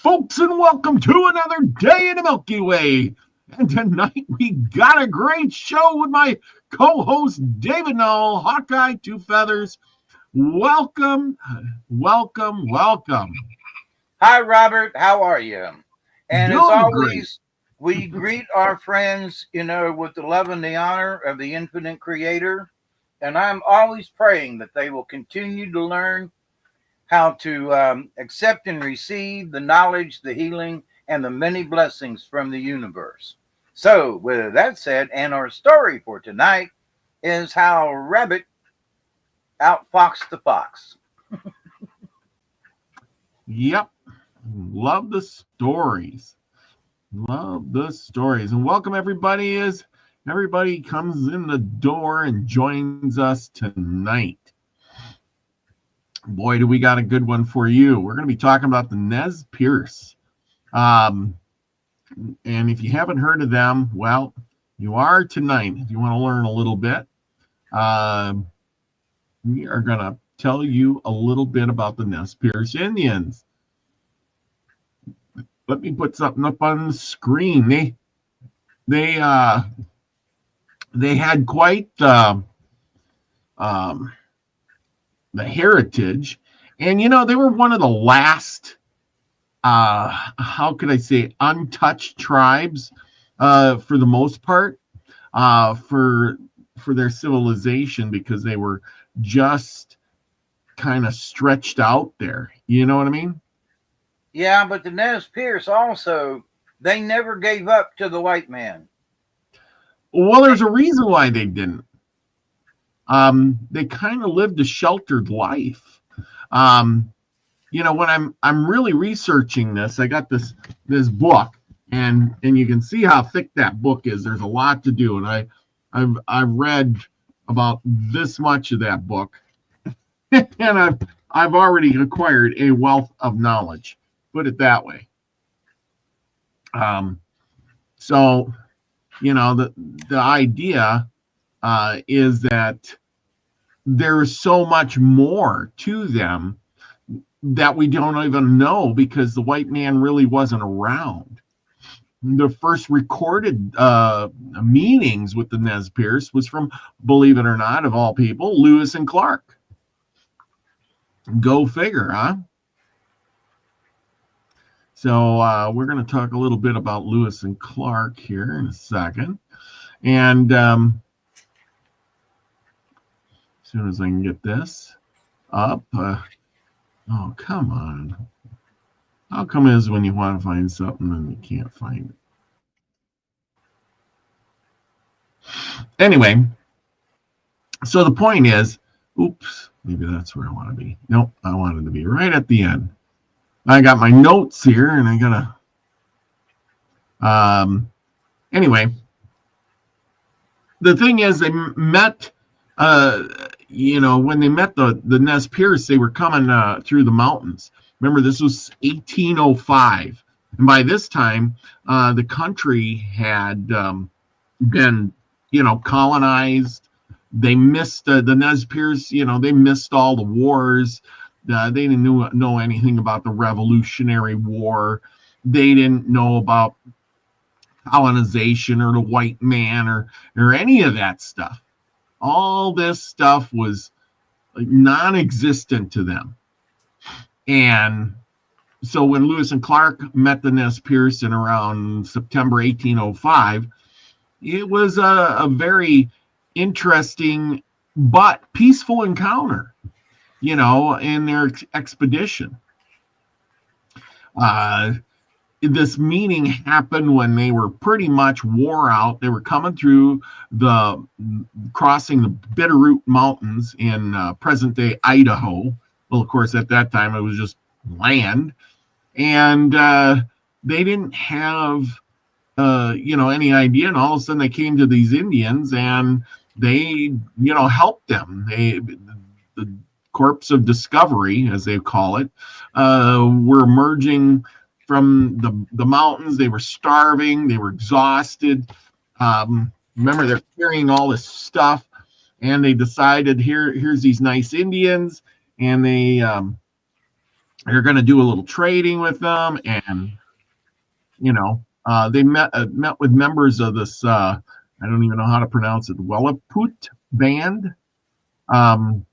folks, and welcome to another day in the Milky Way. And tonight we got a great show with my co-host David Null, Hawkeye Two Feathers. Welcome. Hi, Robert. How are you? And Doing as always, great. we greet our friends, with the love and the honor of the infinite creator. And I'm always praying that they will continue to learn how to accept and receive the knowledge, the healing, and the many blessings from the universe. So, with that said, and our story for tonight is how Rabbit outfoxed the fox. Yep. Love the stories. And welcome everybody as everybody comes in the door and joins us tonight. Boy, do we got a good one for you. We're going to be talking about the Nez Perce. And if you haven't heard of them, well, you are tonight. If you want to learn a little bit, we are going to tell you a little bit about the Nez Perce Indians. Let me put something up on the screen. They had quite the heritage, and they were one of the last how could I say untouched tribes for the most part for their civilization, because they were just kind of stretched out there, you know what I mean? Yeah, but the Nez Perce also, they never gave up to the white man. Well, there's a reason why they didn't. They kind of lived a sheltered life. When I'm really researching this, I got this book, and you can see how thick that book is. There's a lot to do, and I've read about this much of that book, and I've already acquired a wealth of knowledge. Put it that way. So the idea is that there is so much more to them that we don't even know, because the white man really wasn't around. The first recorded meetings with the Nez Perce was from, believe it or not, of all people, Lewis and Clark. Go figure, huh? So we're going to talk a little bit about Lewis and Clark here in a second. And as soon as I can get this up. Oh, come on. How come it is when you want to find something and you can't find it? Anyway, so the point is, oops, maybe that's where I want to be. Nope, I wanted to be right at the end. I got my notes here, and I gotta. Anyway, the thing is, they met. When they met the Nez Perce, they were coming through the mountains. Remember, this was 1805, and by this time, the country had been, colonized. They missed the Nez Perce. They missed all the wars. They didn't know anything about the Revolutionary War. They didn't know about colonization or the white man or any of that stuff. All this stuff was non-existent to them. And so when Lewis and Clark met the Nez Perce in around September 1805, it was a very interesting but peaceful encounter, in their expedition. This meeting happened when they were pretty much wore out. They were coming through crossing the Bitterroot Mountains in present-day Idaho. Well, of course, at that time, it was just land. And they didn't have, any idea. And all of a sudden, they came to these Indians, and they, helped them. The Corps of Discovery, as they call it, were emerging from the mountains. They were starving. They were exhausted. Remember, they're carrying all this stuff, and they decided here's these nice Indians, and they they're going to do a little trading with them, and they met with members of this. I don't even know how to pronounce it. Wellaput band. And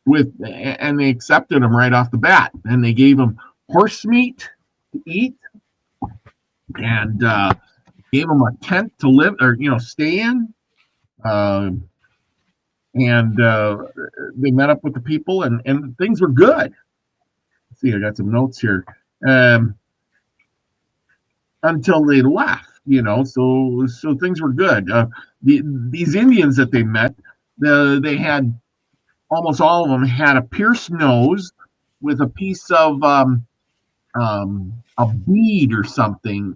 they accepted them right off the bat, and they gave them horse meat to eat, and gave them a tent to live or stay in. And they met up with the people, and things were good. Let's see, I got some notes here. Until they left, so things were good. These Indians that they met, they had almost all of them had a pierced nose with a piece of a bead or something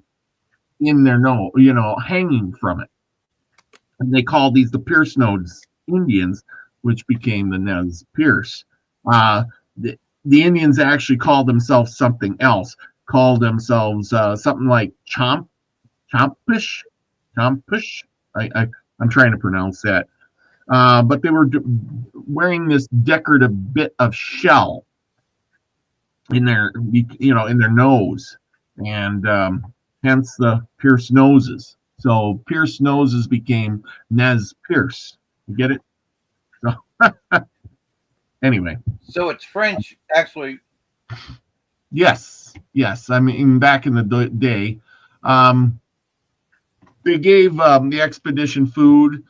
in their nose, hanging from it. And they called these the pierced nose Indians, which became the Nez Perce. The Indians actually called themselves something else. Called themselves something like Chompish. I'm trying to pronounce that. But they were wearing this decorative bit of shell in their nose, and hence the pierced noses. So pierced noses became Nez Perce. You get it? So anyway. So it's French, actually. Yes. I mean, back in the day, they gave the expedition food,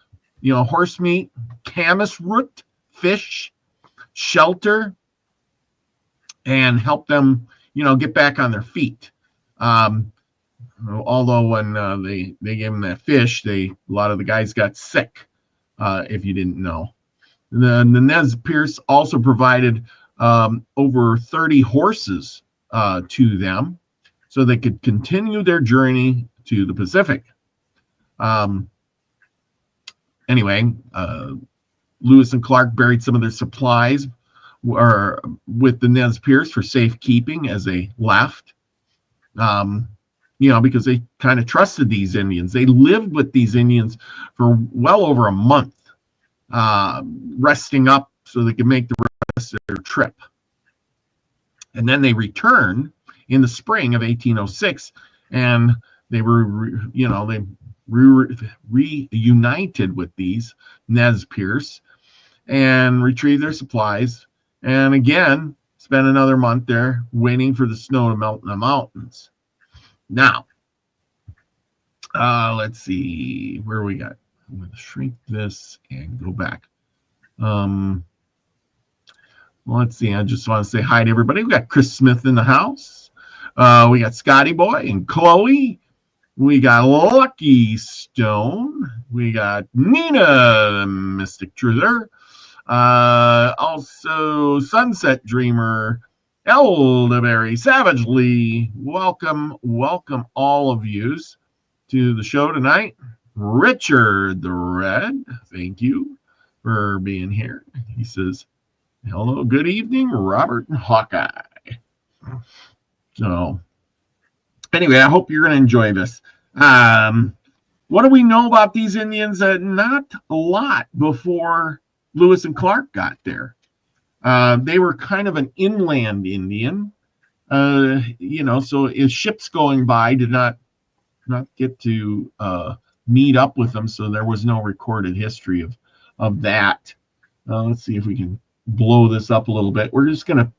horse meat, camas root, fish, shelter, and help them, get back on their feet. Although when they gave them that fish, a lot of the guys got sick, if you didn't know. The Nez Perce also provided over 30 horses to them, so they could continue their journey to the Pacific. Anyway, Lewis and Clark buried some of their supplies with the Nez Perce for safekeeping as they left. Because they kind of trusted these Indians. They lived with these Indians for well over a month, resting up so they could make the rest of their trip. And then they returned in the spring of 1806, and they were, they reunited with these Nez Perce and retrieved their supplies, and again spent another month there waiting for the snow to melt in the mountains. Now, let's see where we got. I'm going to shrink this and go back. Let's see. I just want to say hi to everybody. We got Chris Smith in the house. We got Scotty Boy and Chloe. We got Lucky Stone. We got Nina, the Mystic Truther. Also, Sunset Dreamer, Elderberry, Savagely. Welcome all of yous to the show tonight. Richard the Red, thank you for being here. He says, hello, good evening, Robert and Hawkeye. So, anyway, I hope you're going to enjoy this. What do we know about these Indians? Not a lot before Lewis and Clark got there. They were kind of an inland Indian, so if ships going by did not get to meet up with them, so there was no recorded history of that. Let's see if we can blow this up a little bit. We're just going to,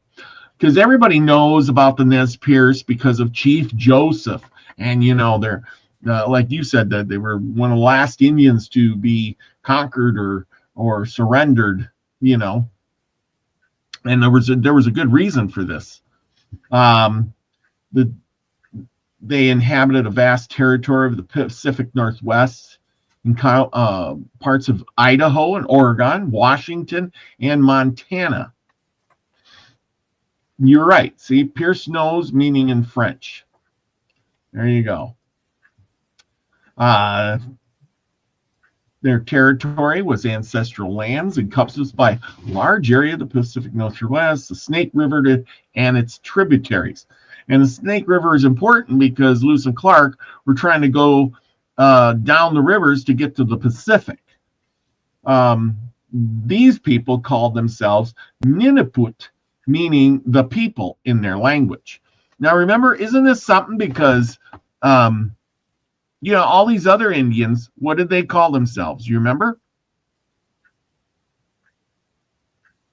because everybody knows about the Nez Perce because of Chief Joseph, and they're like you said, that they were one of the last Indians to be conquered or surrendered, and there was a good reason for this. They inhabited a vast territory of the Pacific Northwest, in parts of Idaho and Oregon, Washington, and Montana. You're right. See, pierced nose meaning in French. There you go. Their territory was ancestral lands encompassed by a large area of the Pacific Northwest, the Snake River, and its tributaries. And the Snake River is important because Lewis and Clark were trying to go down the rivers to get to the Pacific. These people called themselves Niniput, meaning the people in their language. Now, remember, isn't this something? Because, all these other Indians, what did they call themselves? You remember?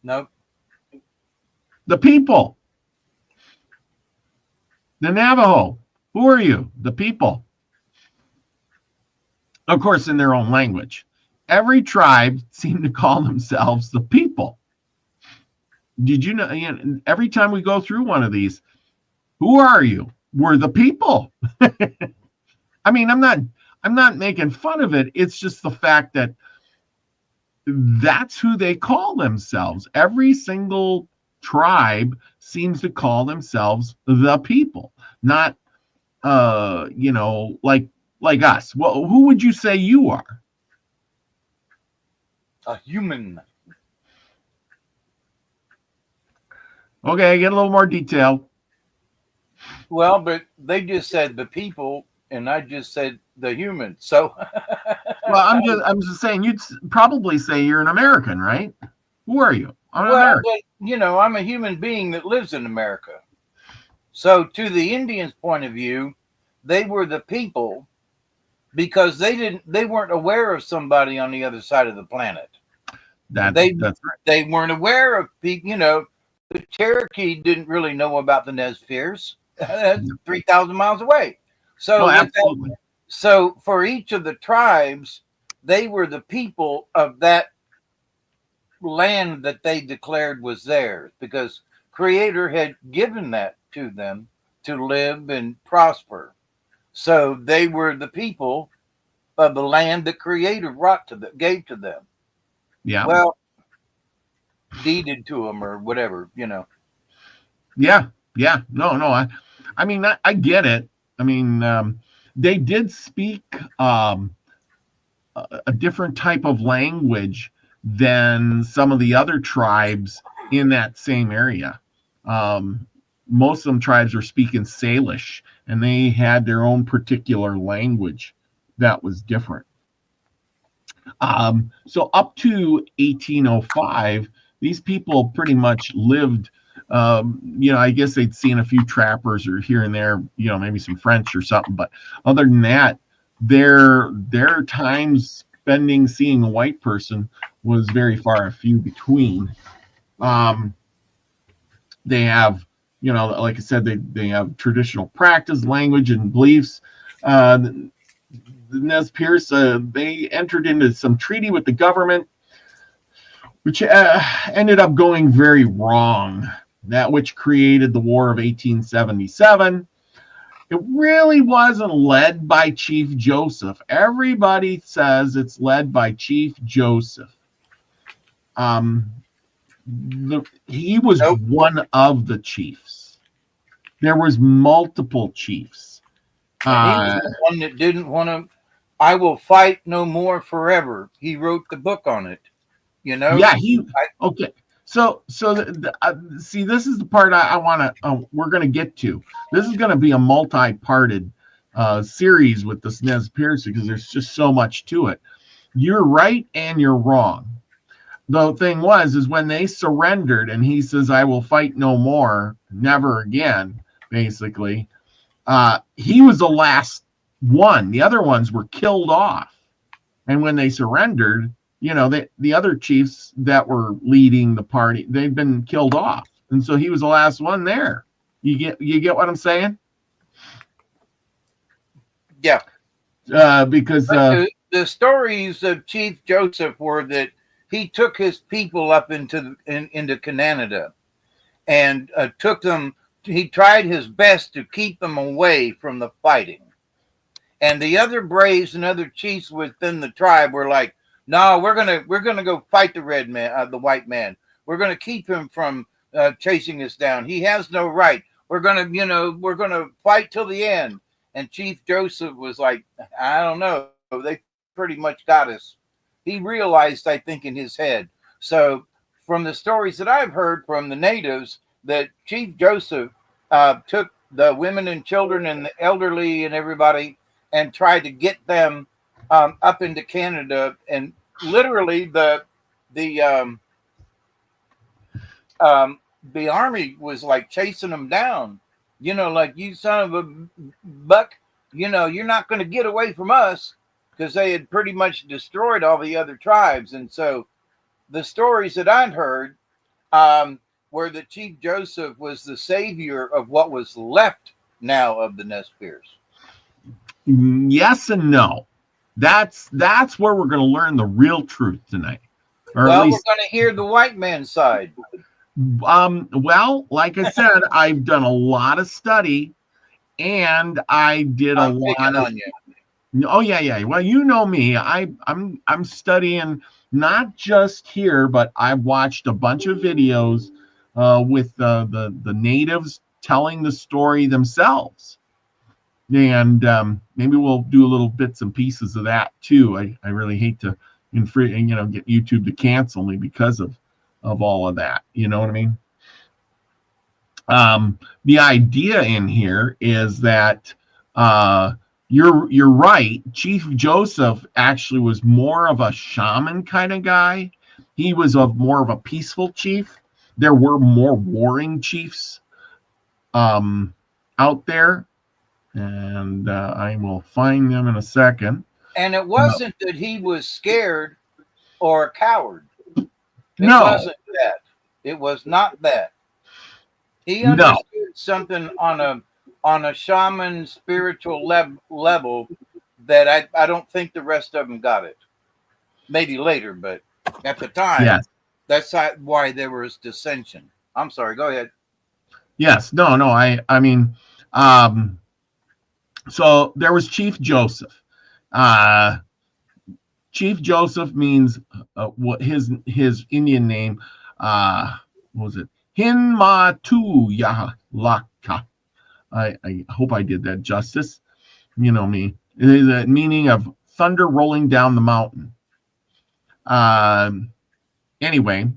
Nope. The people. The Navajo. Who are you? The people. Of course, in their own language. Every tribe seemed to call themselves the people. Did you know? Every time we go through one of these, who are you? We're the people. I mean, I'm not making fun of it. It's just the fact that that's who they call themselves. Every single tribe seems to call themselves the people, not like us. Well, who would you say you are? A human. Okay, get a little more detail. Well, but they just said the people, and I just said the human. So, well, I'm just saying you'd probably say you're an American, right? Who are you? I'm an American. But, I'm a human being that lives in America. So, to the Indians' point of view, they were the people because they weren't aware of somebody on the other side of the planet. That's right. They weren't aware of people. The Cherokee didn't really know about the Nez Perce. That's 3,000 miles away. So, absolutely. So for each of the tribes, they were the people of that land that they declared was theirs because Creator had given that to them to live and prosper. So they were the people of the land that Creator gave to them. Yeah. Well, deeded to them or whatever, Yeah. No. I mean, I get it. I mean, they did speak a different type of language than some of the other tribes in that same area. Most of them tribes were speaking Salish, and they had their own particular language that was different. So up to 1805, these people pretty much lived. I guess they'd seen a few trappers or here and there, maybe some French or something. But other than that, their times spending seeing a white person was very far and few between. They have, like I said, they have traditional practice, language, and beliefs. The Nez Perce, they entered into some treaty with the government, which ended up going very wrong. That which created the War of 1877. It really wasn't led by Chief Joseph. Everybody says it's led by Chief Joseph. He was one of the chiefs. There was multiple chiefs. And he was the one that didn't want to. I will fight no more forever. He wrote the book on it. Yeah, okay. So see, this is the part I want to. We're going to get to. This is going to be a multi-parted series with this Nez Perce because there's just so much to it. You're right and you're wrong. The thing is when they surrendered, and he says, "I will fight no more, never again." Basically, he was the last one. The other ones were killed off, and when they surrendered, the other chiefs that were leading the party, they'd been killed off, and so he was the last one there. You get what I'm saying? Yeah. Because the stories of Chief Joseph were that he took his people up into Canada and took them. He tried his best to keep them away from the fighting, and the other braves and other chiefs within the tribe were like, "No, we're gonna go fight the red man, the white man. We're gonna keep him from chasing us down. He has no right. We're gonna fight till the end." And Chief Joseph was like, "I don't know. They pretty much got us." He realized, I think, in his head. So, from the stories that I've heard from the natives, that Chief Joseph took the women and children and the elderly and everybody and tried to get them up into Canada, and literally the the army was like chasing them down. Like, you son of a buck, you're not going to get away from us, because they had pretty much destroyed all the other tribes. And so the stories that I'd heard were that Chief Joseph was the savior of what was left now of the Nez Perce. Yes and no. That's where we're going to learn the real truth tonight. Or well, at least, we're going to hear the white man's side. Well, like I said, I've done a lot of study, and I did a lot of. Oh yeah. Well, you know me. I'm studying not just here, but I've watched a bunch of videos with the natives telling the story themselves, and maybe we'll do a little bits and pieces of that too. I really hate to get YouTube to cancel me because of all of that. You know what I mean? The idea in here is that you're right. Chief Joseph actually was more of a shaman kind of guy. He was more of a peaceful chief. There were more warring chiefs out there, and I will find them in a second. And it wasn't that he was scared or a coward. It wasn't that. It was not that. He understood something on a shaman spiritual level that I don't think the rest of them got it. Maybe later, but at the time, yes. That's why there was dissension. I'm sorry. Go ahead. Yes. No. I mean, so there was Chief Joseph. Chief Joseph means what his Indian name. What was it? Hinmatu Yahlaka. I hope I did that justice. You know me. It is a meaning of thunder rolling down the mountain. Anyway,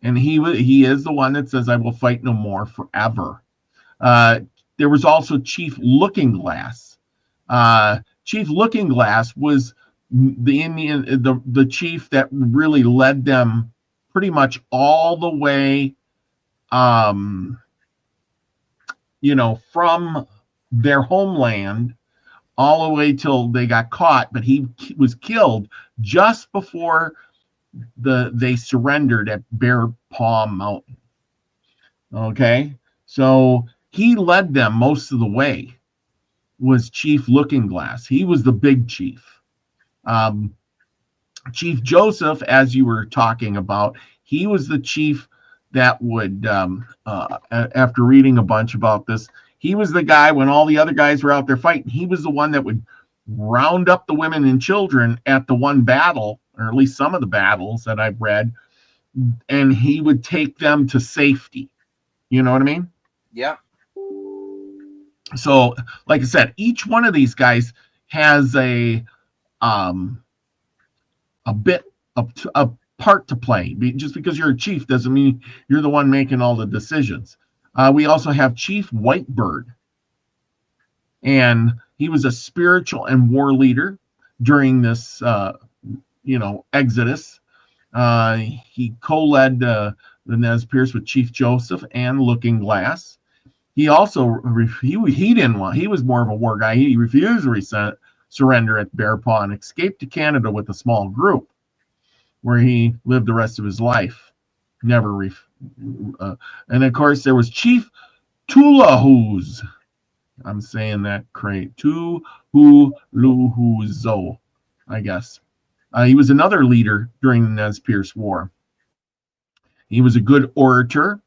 and he is the one that says, "I will fight no more forever." There was also Chief Looking Glass. Chief Looking Glass was the chief that really led them pretty much all the way, from their homeland all the way till they got caught. But he was killed just before they surrendered at Bear Paw Mountain. Okay, so he led them most of the way. Was Chief Looking Glass. He was the big chief. Chief Joseph, as you were talking about, he was the chief that would, after reading a bunch about this, he was the guy when all the other guys were out there fighting. He was the one that would round up the women and children at the one battle, or at least some of the battles that I've read, and he would take them to safety. You know what I mean? Yeah. So, like I said, each one of these guys has a part to play. Just because you're a chief doesn't mean you're the one making all the decisions. We also have Chief Whitebird, and he was a spiritual and war leader during this, exodus. He co-led the Nez Perce with Chief Joseph and Looking Glass. He also he didn't want. He was more of a war guy. He refused to surrender at Bear Paw and escaped to Canada with a small group, where he lived the rest of his life. Never. And of course, there was Chief Tulahoos. I'm saying that correct. Tulahuzo, I guess. He was another leader during the Nez Perce War. He was a good orator.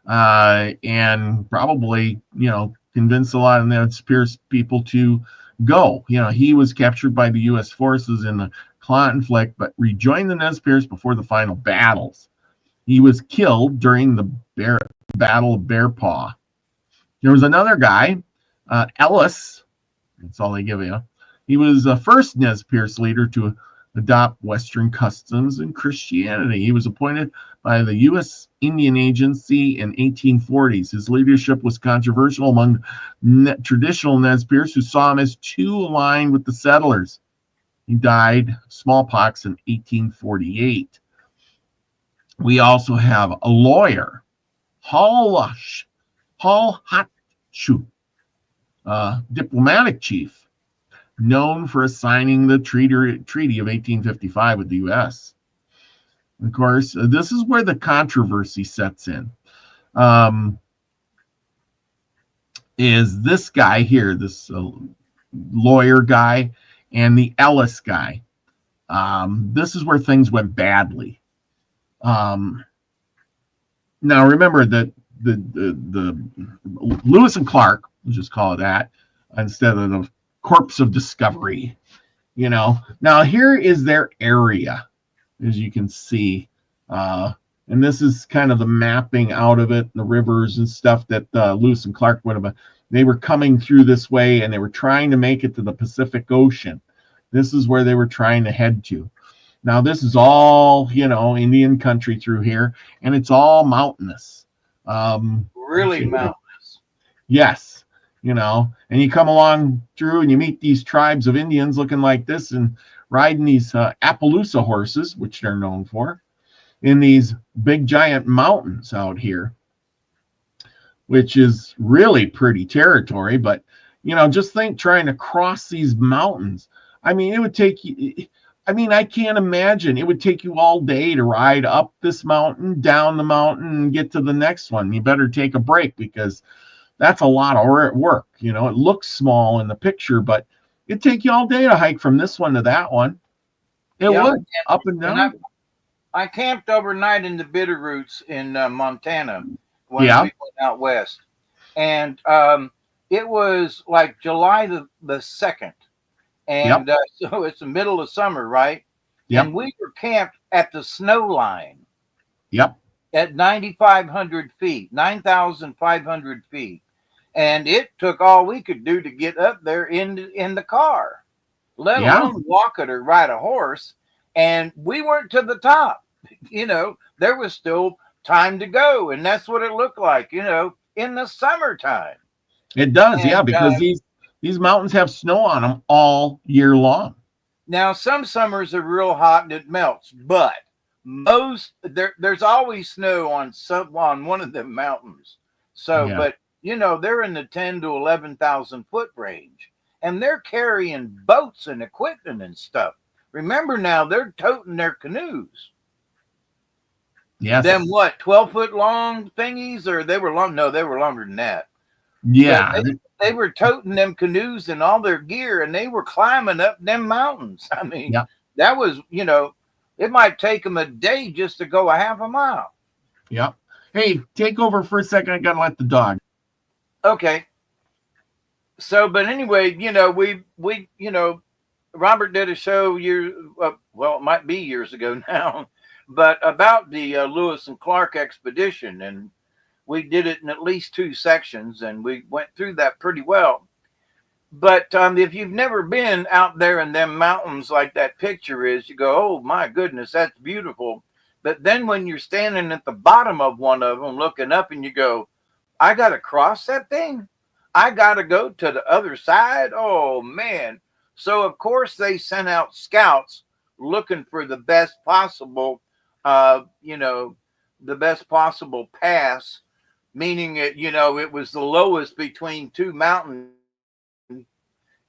And probably, convinced a lot of Nez Perce people to go. He was captured by the U.S. forces in the conflict, but rejoined the Nez Perce before the final battles. He was killed during the Battle of Bear Paw. There was another guy, Ellis. That's all they give you. He was the first Nez Perce leader to adopt Western customs and Christianity. He was appointed by the U.S. Indian Agency in 1840s. His leadership was controversial among traditional Nez Perce, who saw him as too aligned with the settlers. He died of smallpox in 1848. We also have a lawyer, Hall Hatshu, diplomatic chief, known for signing the Treaty of 1855 with the U.S. Of course, this is where the controversy sets in. Is this guy here, this lawyer guy, and the Ellis guy. This is where things went badly. Now remember that the Lewis and Clark, we'll just call it that, instead of the corpse of discovery. Now here is their area, as you can see, and this is kind of the mapping out of it, the rivers and stuff that Lewis and Clark would have. They were coming through this way, and they were trying to make it to the Pacific Ocean. This is where they were trying to head to. Now, this is all, Indian country through here, and it's all mountainous. Really mountainous. Yes. And you come along through and you meet these tribes of Indians looking like this and riding these Appaloosa horses, which they're known for, in these big giant mountains out here, which is really pretty territory. But, just think trying to cross these mountains. I mean, it would take you, I can't imagine. It would take you all day to ride up this mountain, down the mountain, and get to the next one. You better take a break because that's a lot of work. It looks small in the picture, but it'd take you all day to hike from this one to that one. It would, up and down. And I camped overnight in the Bitterroots in Montana when we went out west. And it was like July the 2nd. And so it's the middle of summer, right? Yep. And we were camped at the snow line. Yep. At 9,500 feet, 9,500 feet. And it took all we could do to get up there in the car, let alone walk it or ride a horse. And we weren't to the top. There was still time to go. And that's what it looked like, in the summertime. It does, because these mountains have snow on them all year long. Now, some summers are real hot and it melts, but there's always snow on one of them mountains. So, but they're in the 10 to 11,000 foot range, and they're carrying boats and equipment and stuff. Remember now, they're toting their canoes. Yes. Them 12-foot long thingies, or they were long? No, they were longer than that. Yeah. They were toting them canoes and all their gear, and they were climbing up them mountains. I mean, that was, it might take them a day just to go a half a mile. Yep. Hey, take over for a second. I got to let the dog. Okay. So, but anyway, we Robert did a show it might be years ago now, but about the Lewis and Clark expedition, and we did it in at least 2 sections, and we went through that pretty well. But if you've never been out there in them mountains like that picture is, you go, oh, my goodness, that's beautiful. But then when you're standing at the bottom of one of them looking up and you go, I got to cross that thing? I got to go to the other side? Oh, man. So, of course, they sent out scouts looking for the best possible, the best possible pass, meaning it, it was the lowest between 2 mountains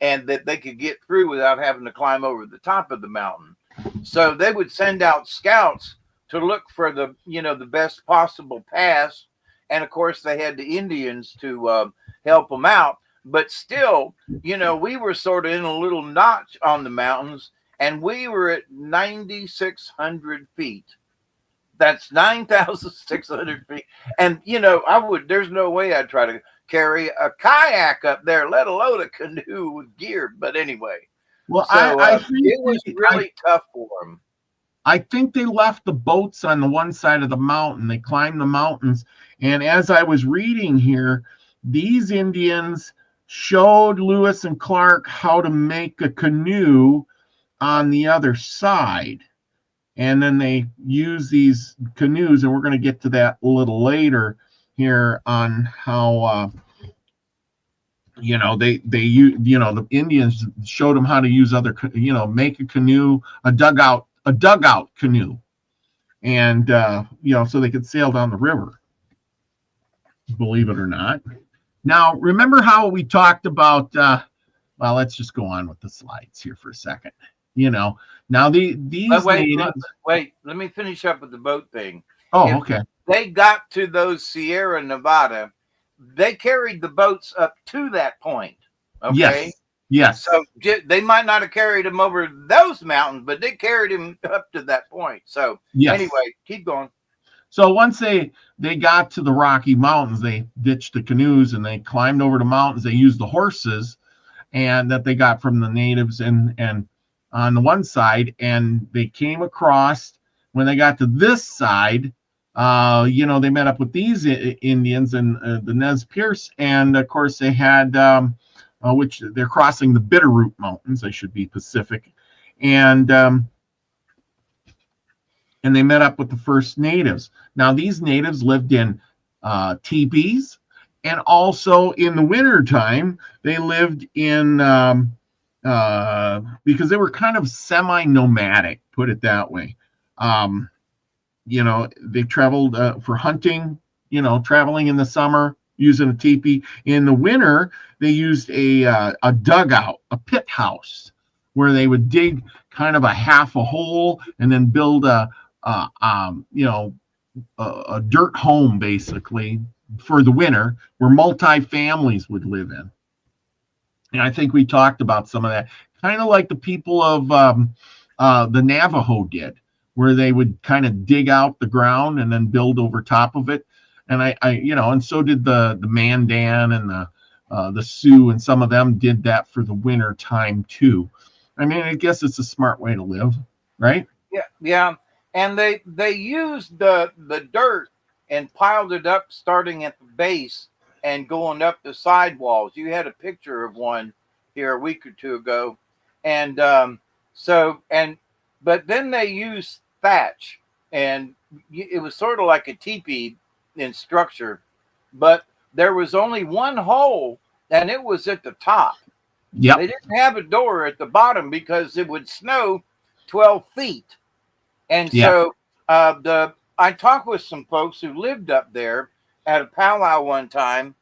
and that they could get through without having to climb over the top of the mountain. So they would send out scouts to look for the, the best possible pass. And of course they had the Indians to help them out. But still, we were sort of in a little notch on the mountains, and we were at 9,600 feet. That's 9,600 feet. And, there's no way I'd try to carry a kayak up there, let alone a canoe with gear. But anyway, well, so, I think it was really tough for them. I think they left the boats on the one side of the mountain. They climbed the mountains. And as I was reading here, these Indians showed Lewis and Clark how to make a canoe on the other side. And then they use these canoes, and we're going to get to that a little later here on how, the Indians showed them how to use other, make a canoe, a dugout canoe. and so they could sail down the river. Believe it or not. Now, remember how we talked about? Well, let's just go on with the slides here for a second. Now these natives. Wait. Let me finish up with the boat thing. Oh, okay. They got to those Sierra Nevada. They carried the boats up to that point. Okay. Yes. So they might not have carried them over those mountains, but they carried them up to that point. So anyway, keep going. So once they got to the Rocky Mountains, they ditched the canoes and they climbed over the mountains. They used the horses and that they got from the natives and on the one side, and they came across. When they got to this side, they met up with these Indians and the Nez Perce, and of course they had which they're crossing the Bitterroot Mountains. I should be Pacific, and they met up with the first natives. Now these natives lived in teepees, and also in the wintertime they lived in because they were kind of semi-nomadic, put it that way. They traveled for hunting, traveling in the summer using a teepee. In the winter, they used a dugout, a pit house, where they would dig kind of a half a hole and then build a dirt home, basically, for the winter, where multi-families would live in. And I think we talked about some of that, kind of like the people of the Navajo did, where they would kind of dig out the ground and then build over top of it. And and so did the Mandan and the Sioux, and some of them did that for the winter time too. I mean, I guess it's a smart way to live, right? Yeah. And they used the dirt and piled it up, starting at the base and going up the sidewalls. You had a picture of one here a week or two ago, and but then they used thatch, and it was sort of like a teepee in structure, but there was only one hole, and it was at the top. Yeah, they didn't have a door at the bottom because it would snow 12 feet, and so I talked with some folks who lived up there at a powwow one time,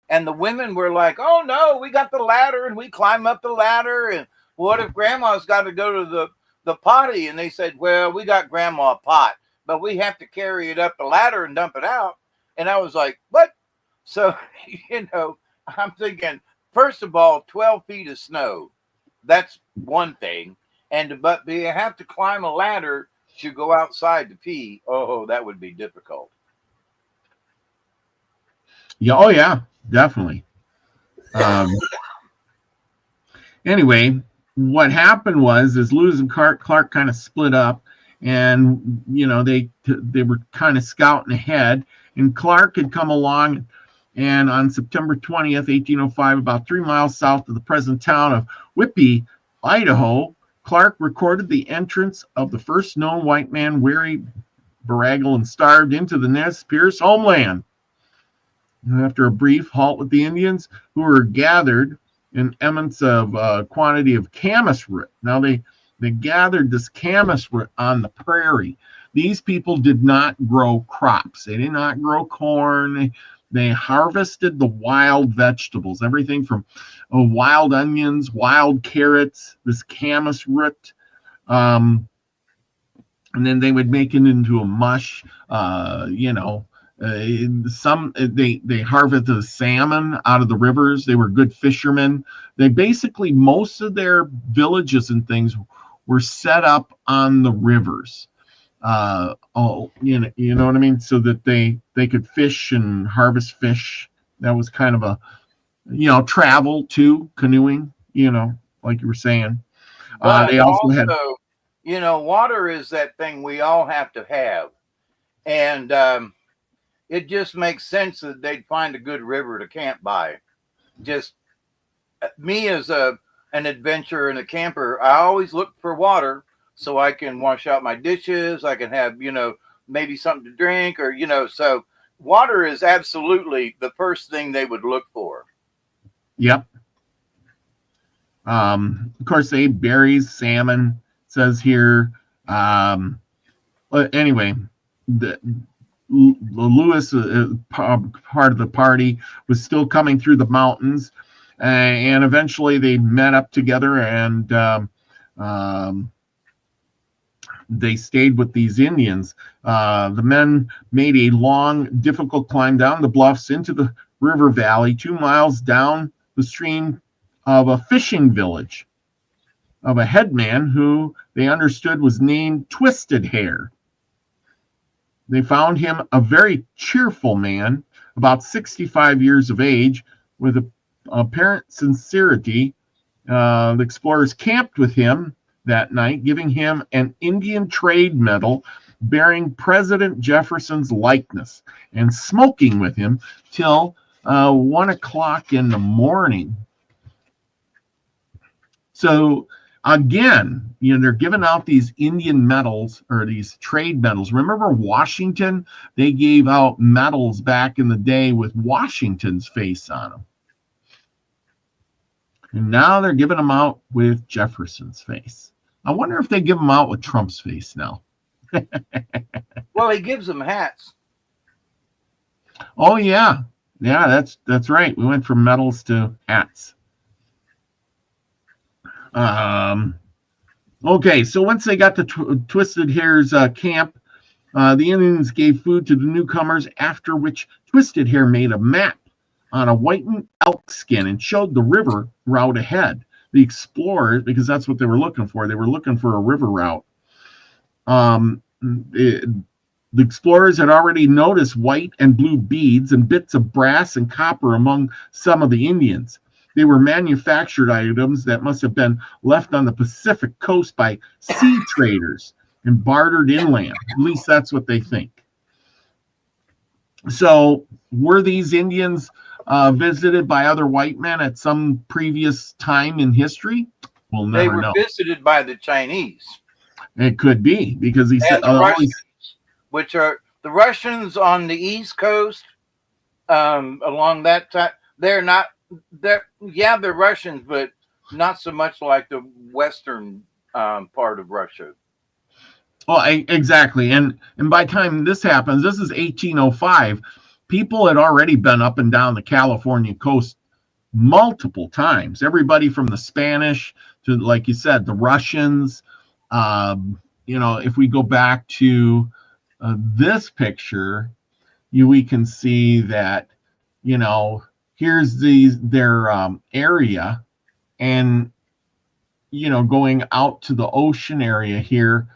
and the women were like, "Oh no, we got the ladder and we climb up the ladder, and what if grandma's got to go to the potty?" And they said, "Well, we got grandma a pot, but we have to carry it up the ladder and dump it out." And I was like, "What?" So, I'm thinking, first of all, 12 feet of snow, that's one thing. But do you have to climb a ladder to go outside to pee? Oh, that would be difficult. Yeah. Oh, yeah, definitely. Anyway, what happened was Lewis and Clark kind of split up, and they were kind of scouting ahead, and Clark had come along, and on September 20th, 1805, about 3 miles south of the present town of Whippy, Idaho, Clark recorded the entrance of the first known white man, weary, bedraggled, and starved, into the Nez Perce homeland. After a brief halt with the Indians, who were gathered in immense of quantity of camas root. Now they gathered this camas root on the prairie. These people did not grow crops. They did not grow corn. They harvested the wild vegetables, everything from wild onions, wild carrots, this camas root. And then they would make it into a mush, they harvested salmon out of the rivers. They were good fishermen. They basically, most of their villages and things were set up on the rivers. You know what I mean? So that they could fish and harvest fish. That was kind of a, travel too, canoeing, like you were saying. They also had, water is that thing we all have to have. And, it just makes sense that they'd find a good river to camp by. Just me as an adventurer and a camper, I always look for water so I can wash out my dishes. I can have, maybe something to drink, or, so water is absolutely the first thing they would look for. Yep. Of course, they ate berries, salmon, it says here. Anyway, Lewis, part of the party, was still coming through the mountains, and eventually they met up together, and they stayed with these Indians. The men made a long, difficult climb down the bluffs into the river valley, 2 miles down the stream of a fishing village of a headman who they understood was named Twisted Hair. They found him a very cheerful man, about 65 years of age, with apparent sincerity. The explorers camped with him that night, giving him an Indian trade medal bearing President Jefferson's likeness, and smoking with him till 1 o'clock in the morning. So again, they're giving out these Indian medals, or these trade medals. Remember Washington? They gave out medals back in the day with Washington's face on them. And now they're giving them out with Jefferson's face. I wonder if they give them out with Trump's face now. Well, he gives them hats. Oh, yeah. Yeah, that's right. We went from medals to hats. Okay, so once they got to Twisted Hair's camp, the Indians gave food to the newcomers, after which Twisted Hair made a map on a whitened elk skin and showed the river route ahead. The explorers, because that's what they were looking for, they were looking for a river route. The explorers had already noticed white and blue beads and bits of brass and copper among some of the Indians. They were manufactured items that must have been left on the Pacific coast by sea traders and bartered inland. At least that's what they think. So were these Indians visited by other white men at some previous time in history? We'll never know. They were visited by the Chinese. It could be, because he said the Russians, which are the Russians on the East Coast, along that time. They're Russians, but not so much like the western part of Russia. Well, exactly. And by the time this happens, this is 1805. People had already been up and down the California coast multiple times. Everybody from the Spanish to, like you said, the Russians. If we go back to this picture, we can see that, here's their area, and, going out to the ocean area here.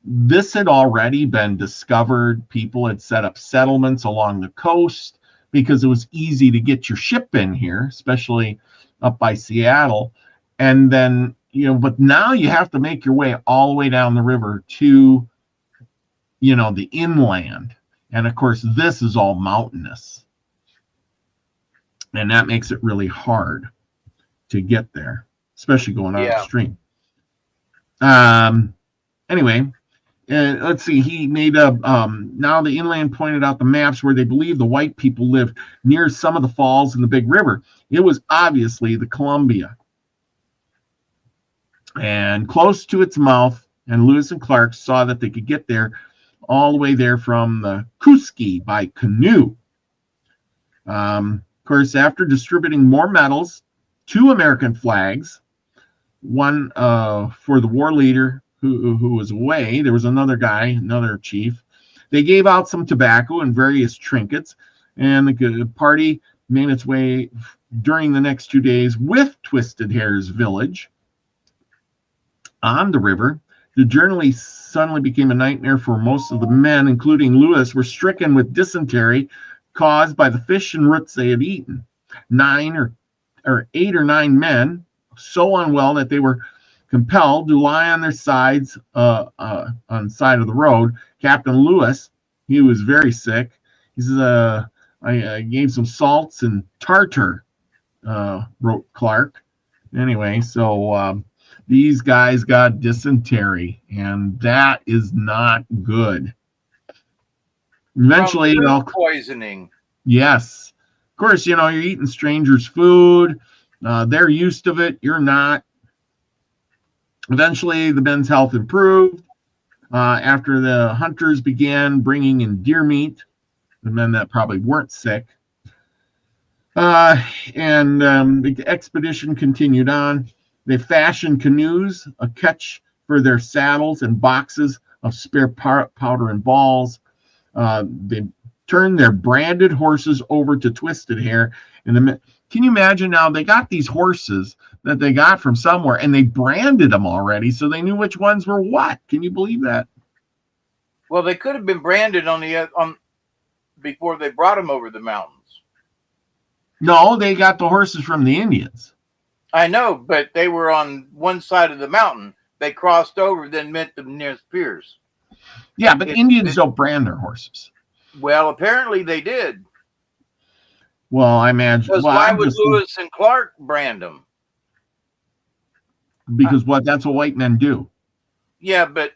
This had already been discovered. People had set up settlements along the coast because it was easy to get your ship in here, especially up by Seattle. And then, but now you have to make your way all the way down the river to, the inland. And of course, this is all mountainous. And that makes it really hard to get there, especially going upstream. Anyway, let's see. He made now the inland pointed out the maps where they believed the white people lived near some of the falls in the big river. It was obviously the Columbia. And close to its mouth, and Lewis and Clark saw that they could get there all the way there from the Kuski by canoe. Of course, after distributing more medals, 2 American flags, one for the war leader who was away. There was another guy, another chief. They gave out some tobacco and various trinkets, and the party made its way during the next 2 days with Twisted Hair's village on the river. The journey suddenly became a nightmare for most of the men, including Lewis, were stricken with dysentery caused by the fish and roots they had eaten. 8 or 9 men, so unwell that they were compelled to lie on their sides on the side of the road. Captain Lewis, he was very sick. He says, I gave some salts and tartar, wrote Clark. Anyway, so these guys got dysentery, and that is not good. Eventually, poisoning. Yes. Of course, you're eating strangers' food. They're used to it. You're not. Eventually, the men's health improved. After the hunters began bringing in deer meat, the men that probably weren't sick, and the expedition continued on. They fashioned canoes, a catch for their saddles, and boxes of spare powder and balls. They turned their branded horses over to Twisted Hair. Can you imagine now? They got these horses that they got from somewhere, and they branded them already, so they knew which ones were what. Can you believe that? Well, they could have been branded on before they brought them over the mountains. No, they got the horses from the Indians. I know, but they were on one side of the mountain. They crossed over, then met them near Spears. Yeah, but Indians don't brand their horses. Well, apparently they did. Well, I imagine. Because why would Lewis and Clark brand them? Because that's what white men do. Yeah, but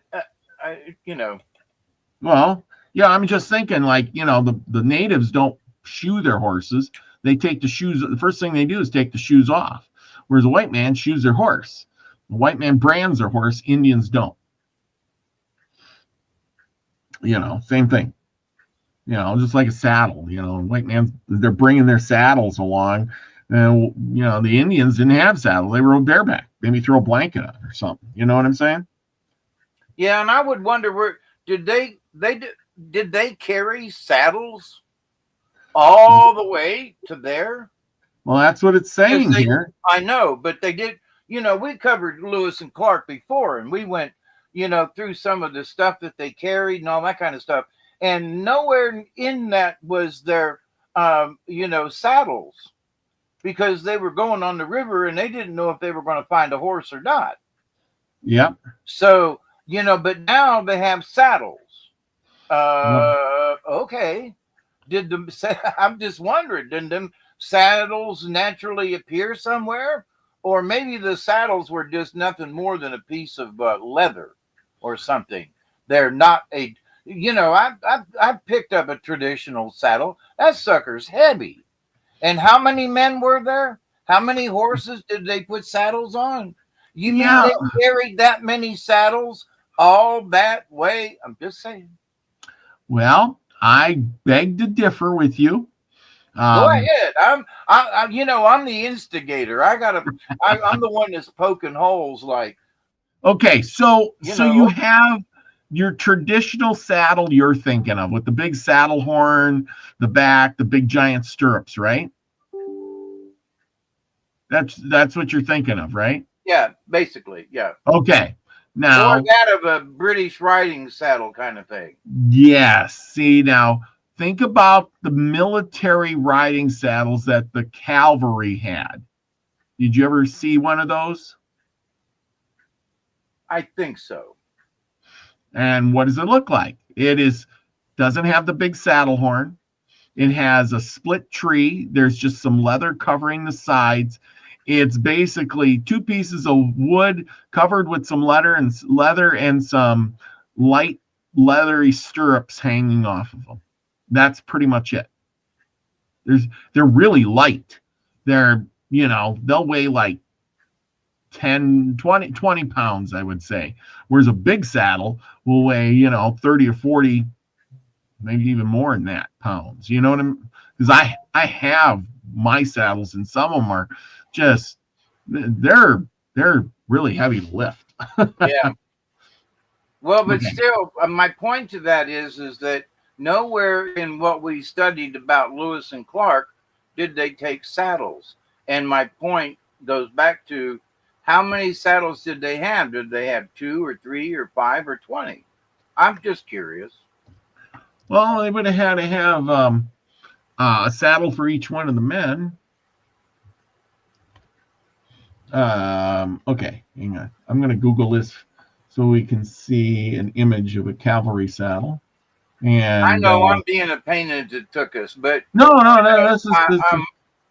Well, yeah, I'm just thinking, like, the natives don't shoe their horses. They take the shoes. The first thing they do is take the shoes off. Whereas a white man shoes their horse. The white man brands their horse. Indians don't. Same thing. Just like a saddle. White man, they're bringing their saddles along. And, the Indians didn't have saddles. They rode bareback. Maybe throw a blanket on or something. You know what I'm saying? Yeah, and I would wonder where did they carry saddles all the way to there? Well, that's what it's saying here. I know, but they did. We covered Lewis and Clark before, and we went, through some of the stuff that they carried and all that kind of stuff. And nowhere in that was their, saddles, because they were going on the river and they didn't know if they were going to find a horse or not. Yep. So, but now they have saddles. Okay. I'm just wondering, did them saddles naturally appear somewhere? Or maybe the saddles were just nothing more than a piece of leather or something. They're not I've picked up a traditional saddle. That sucker's heavy. And how many men were there? How many horses did they put saddles on? You mean they carried that many saddles all that way? I'm just saying. Well, I beg to differ with you. Go ahead. I'm the instigator. I'm the one that's poking holes. Like, okay, so you have your traditional saddle you're thinking of with the big saddle horn, the back, the big giant stirrups, right? That's what you're thinking of, right? Yeah, basically, yeah. Okay. Now, or that of a British riding saddle kind of thing. Yes. See, now think about the military riding saddles that the cavalry had. Did you ever see one of those? I think so. And what does it look like? Doesn't have the big saddle horn. It has a split tree. There's just some leather covering the sides. It's basically two pieces of wood covered with some leather and some light leathery stirrups hanging off of them. That's pretty much it. They're really light. They'll weigh like 10, 20 pounds, I would say. Whereas a big saddle will weigh, 30 or 40, maybe even more than that pounds. You know what I mean? Because I have my saddles, and some of them are just, they're really heavy to lift. Yeah. Well, but still, my point to that is that nowhere in what we studied about Lewis and Clark did they take saddles. And my point goes back to, how many saddles did they have? Did they have 2 or 3 or 5 or 20? I'm just curious. Well, they would have had to have a saddle for each one of the men. Okay, hang on. I'm going to Google this so we can see an image of a cavalry saddle. And I know I'm being a pain in the tuchus, but no.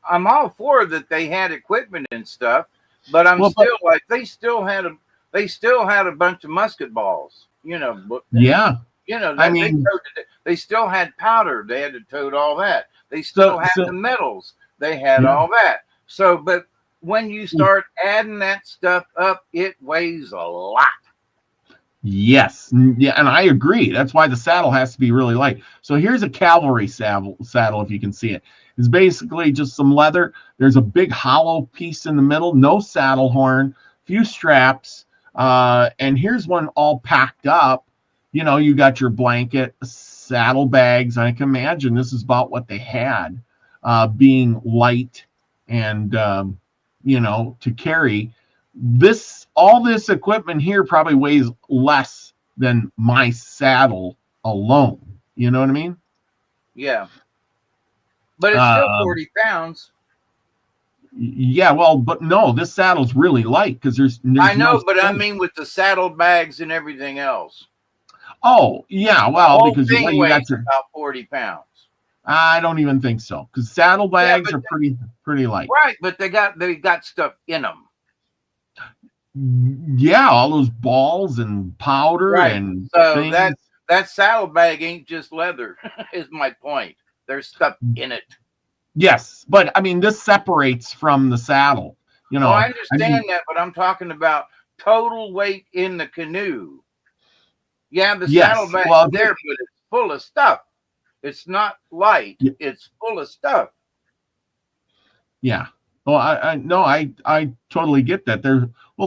I'm all for that. They had equipment and stuff, but they still had a bunch of musket balls. Yeah. They still had powder. They had to tote all that. They still had the metals. They had all that. So, but when you start adding that stuff up, it weighs a lot. Yes, yeah, and I agree. That's why the saddle has to be really light. So here's a cavalry saddle, if you can see it. It's basically just some leather. There's a big hollow piece in the middle, no saddle horn, few straps, and here's one all packed up. You know, you got your blanket, saddle bags. I can imagine this is about what they had, being light and to carry. All this equipment here probably weighs less than my saddle alone. You know what I mean? Yeah. But it's still 40 pounds. Yeah, well, but no, this saddle's really light because there's I know, no but space. I mean with the saddle bags and everything else. Oh, yeah, well, because thing you got weighs about 40 pounds. I don't even think so, because saddle bags are pretty light. Right, but they got stuff in them. Yeah, all those balls and powder and so things. that saddle bag ain't just leather. Is my point. There's stuff in it. Yes, but I mean this separates from the saddle. You know, I understand that, but I'm talking about total weight in the canoe. Yeah, the saddle bag is there, but it's full of stuff. It's not light. Yeah. It's full of stuff. Yeah. Well, I totally get that.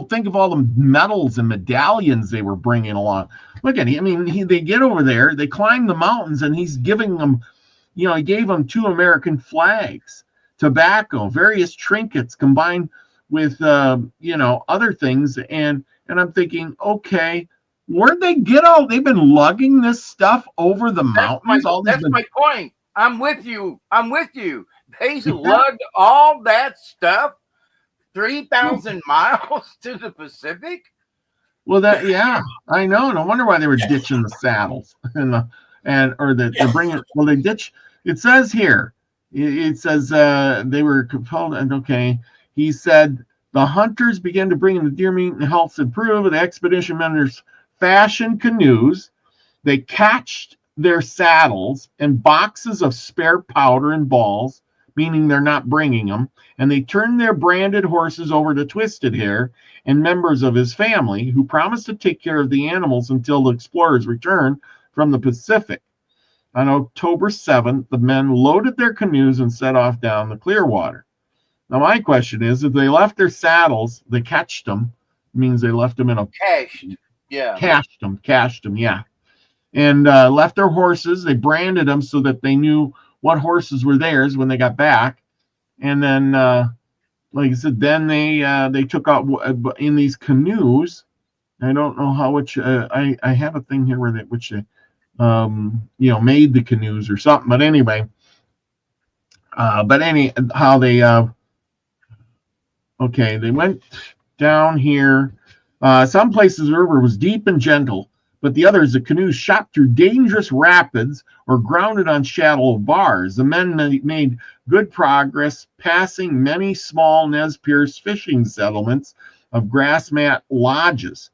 Think of all the medals and medallions they were bringing along. Look at him. I mean, they get over there, they climb the mountains, and he's giving them, he gave them 2 American flags, tobacco, various trinkets combined with, other things. And I'm thinking, okay, where'd they get all? They've been lugging this stuff over the mountains. That's my point. I'm with you. They lugged all that stuff 3,000 miles to the Pacific. Well, I know. No wonder why they were ditching the saddles they're bringing. Well, they ditch. It says here. It says they were compelled. And okay, he said the hunters began to bring in the deer meat and health improved. The expedition members fashioned canoes. They cached their saddles and boxes of spare powder and balls, meaning they're not bringing them, and they turned their branded horses over to Twisted Hair and members of his family, who promised to take care of the animals until the explorers returned from the Pacific. On October 7th, the men loaded their canoes and set off down the Clearwater. Now, my question is, if they left their saddles, they cached them, means they left them in a... Cached them, yeah. And left their horses. They branded them so that they knew what horses were theirs when they got back. And then, like I said, then they took out in these canoes. I don't know how I have a thing here where they made the canoes or something. But anyway, they went down here. Some places the river was deep and gentle, but the others, the canoes shot through dangerous rapids or grounded on shallow bars. The men made good progress, passing many small Nez Perce fishing settlements of grass mat lodges.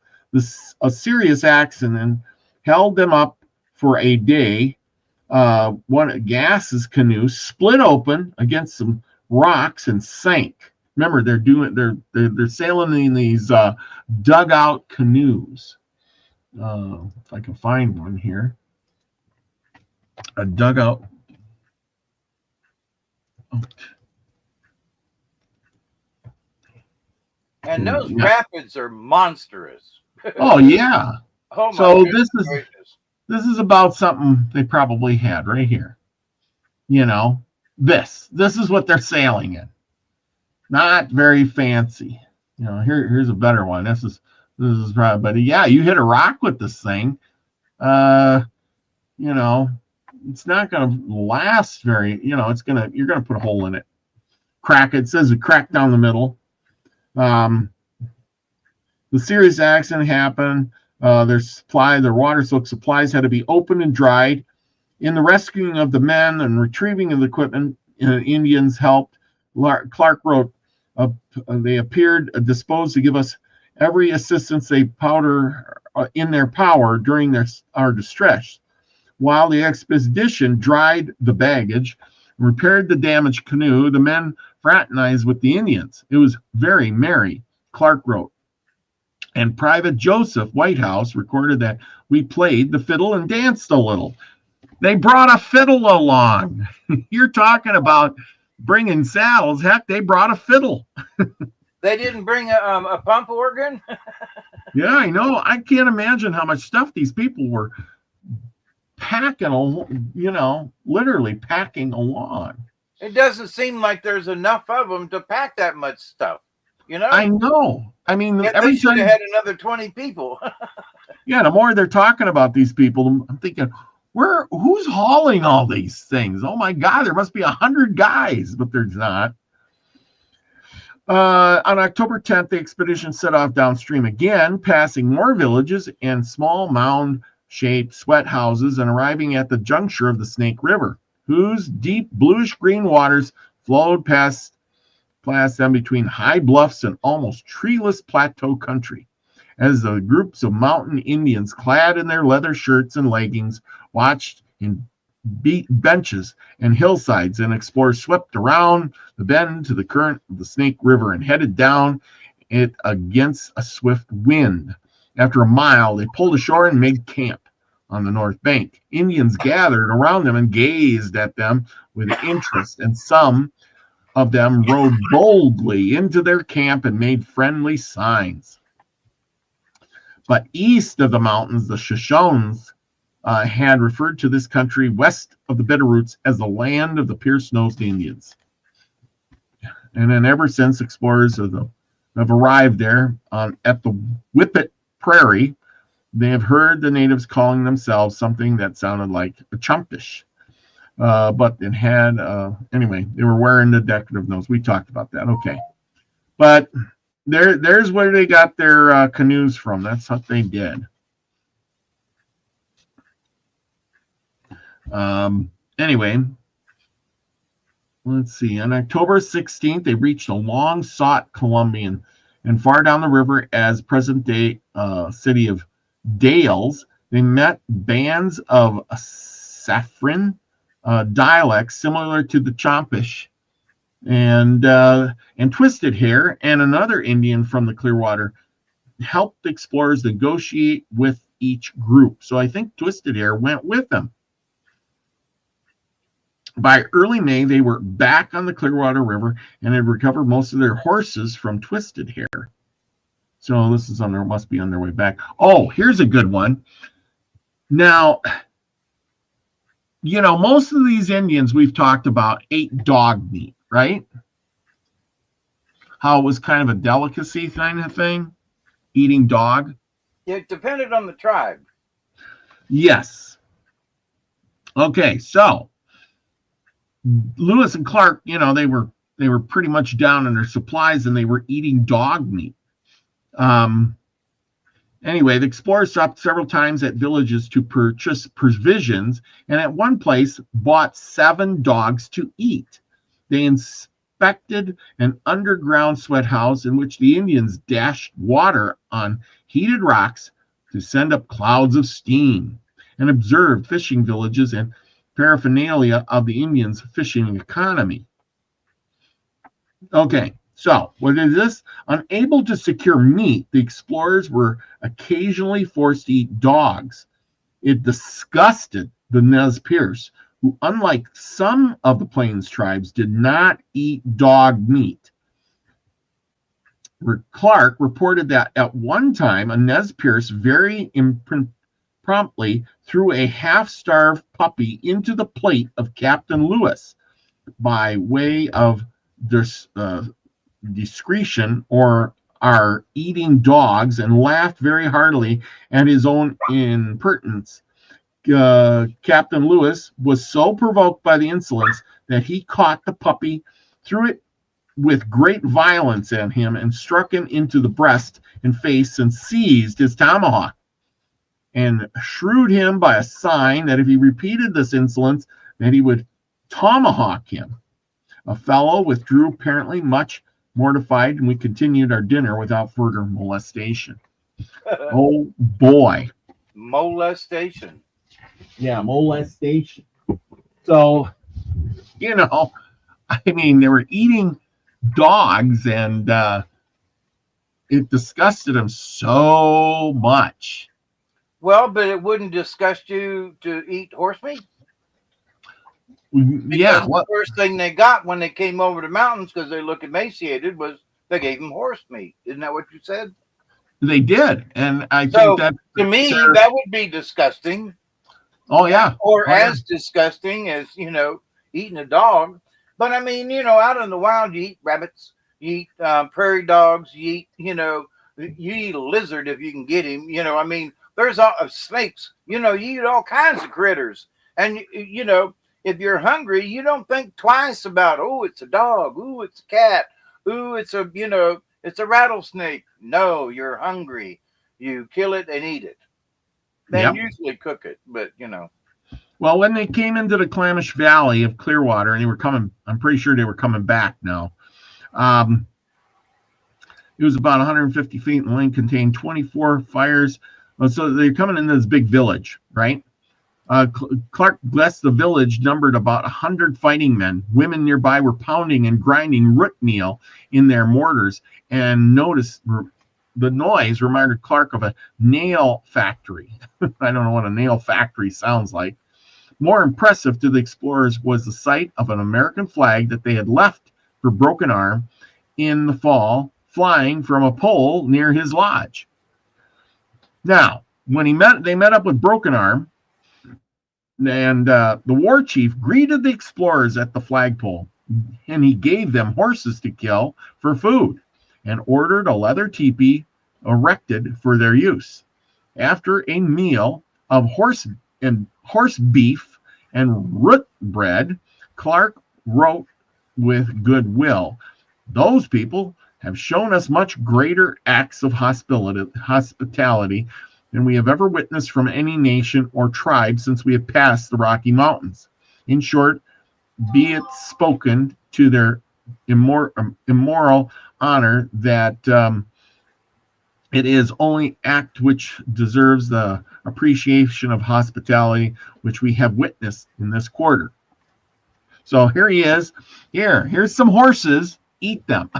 A serious accident held them up for a day. One of Gass's canoe split open against some rocks and sank. Remember, they're sailing in these dugout canoes. If I can find one here, a dugout. And those rapids are monstrous. Oh yeah. Oh my so goodness. This is about something they probably had right here. This is what they're sailing in. Not very fancy. Here's a better one. This is probably, but yeah, you hit a rock with this thing. It's not going to last very, you're going to put a hole in it. Crack. It says a crack down the middle. The serious accident happened. Their water soaked supplies had to be opened and dried. In the rescuing of the men and retrieving of the equipment, Indians helped. Clark wrote, they appeared disposed to give us every assistance they in their power during our distress. While the expedition dried the baggage and repaired the damaged canoe, the men fraternized with the Indians. It was very merry, Clark wrote. And Private Joseph Whitehouse recorded that we played the fiddle and danced a little. They brought a fiddle along. You're talking about bringing saddles. Heck, they brought a fiddle. They didn't bring a pump organ? Yeah, I know. I can't imagine how much stuff these people were packing, literally packing along. It doesn't seem like there's enough of them to pack that much stuff. I know. I mean, Yet every they should time have had another 20 people. yeah, the more they're talking about these people, I'm thinking, who's hauling all these things? Oh my God, there must be 100 guys, but there's not. On October 10th, the expedition set off downstream again, passing more villages and small mound-shaped sweat houses and arriving at the juncture of the Snake River, whose deep bluish-green waters flowed past them between high bluffs and almost treeless plateau country. As the groups of mountain Indians, clad in their leather shirts and leggings, watched in benches and hillsides, and explorers swept around the bend to the current of the Snake River and headed down it against a swift wind. After a mile, they pulled ashore and made camp on the north bank. Indians gathered around them and gazed at them with interest, and some of them rode boldly into their camp and made friendly signs. But east of the mountains, the Shoshones had referred to this country west of the Bitterroots as the land of the pierce-nosed Indians. And then ever since, explorers have arrived there at the Whippet Prairie, they have heard the natives calling themselves something that sounded like a chumpish. But it had, anyway, they were wearing the decorative nose. We talked about that. Okay. But there's where they got their canoes from. That's what they did. Anyway, let's see. On October 16th, they reached a long-sought Columbian, and far down the river as present-day city of Dales, they met bands of Saffron dialects similar to the Chompish and Twisted Hair, and another Indian from the Clearwater helped explorers negotiate with each group. So I think Twisted Hair went with them. By early May, they were back on the Clearwater River and had recovered most of their horses from Twisted Hair. So this is must be on their way back. Oh, here's a good one. Now, most of these Indians we've talked about ate dog meat, right? How it was kind of a delicacy kind of thing, eating dog. It depended on the tribe. Yes. Okay, so Lewis and Clark, they were pretty much down on their supplies, and they were eating dog meat. Anyway, the explorers stopped several times at villages to purchase provisions, and at one place bought 7 dogs to eat. They inspected an underground sweat house in which the Indians dashed water on heated rocks to send up clouds of steam, and observed fishing villages and paraphernalia of the Indians' fishing economy. Okay. So, what is this? Unable to secure meat, the explorers were occasionally forced to eat dogs. It disgusted the Nez Perce, who, unlike some of the Plains tribes, did not eat dog meat. Clark reported that at one time, a Nez Perce very promptly threw a half-starved puppy into the plate of Captain Lewis by way of discretion, or are eating dogs, and laughed very heartily at his own impertinence. Captain Lewis was so provoked by the insolence that he caught the puppy, threw it with great violence at him, and struck him into the breast and face, and seized his tomahawk, and shrewd him by a sign that if he repeated this insolence, that he would tomahawk him. A fellow withdrew, apparently much mortified, and we continued our dinner without further molestation. Oh boy. Molestation. Yeah, molestation. So, they were eating dogs, and it disgusted him so much. Well, but it wouldn't disgust you to eat horse meat? Yeah. Because the first thing they got when they came over the mountains, because they look emaciated, was they gave them horse meat. Isn't that what you said? They did. And I So, think that to me, that would be disgusting. Oh, yeah. Or as disgusting as, eating a dog. But, I mean, out in the wild, you eat rabbits, you eat prairie dogs, you eat a lizard if you can get him. I mean, there's snakes. You eat all kinds of critters. And, if you're hungry, you don't think twice about, oh, it's a dog. Oh, it's a cat. Oh, it's a rattlesnake. No, you're hungry. You kill it and eat it. They usually cook it, but, Well, when they came into the Klamath Valley of Clearwater, and they were coming, I'm pretty sure they were coming back now. It was about 150 feet in length, contained 24 fires. So they're coming into this big village, right? Clark blessed the village, numbered about 100 fighting men. Women nearby were pounding and grinding root meal in their mortars, and noticed the noise reminded Clark of a nail factory. I don't know what a nail factory sounds like. More impressive to the explorers was the sight of an American flag that they had left for Broken Arm in the fall, flying from a pole near his lodge. Now, when they met up with Broken Arm, and the war chief greeted the explorers at the flagpole, and he gave them horses to kill for food, and ordered a leather teepee erected for their use. After a meal of horse beef and root bread, Clark wrote with goodwill, "Those people have shown us much greater acts of hospitality than we have ever witnessed from any nation or tribe since we have passed the Rocky Mountains. In short, be it spoken to their immoral honor that it is only act which deserves the appreciation of hospitality which we have witnessed in this quarter." So here he is. Here's some horses. Eat them.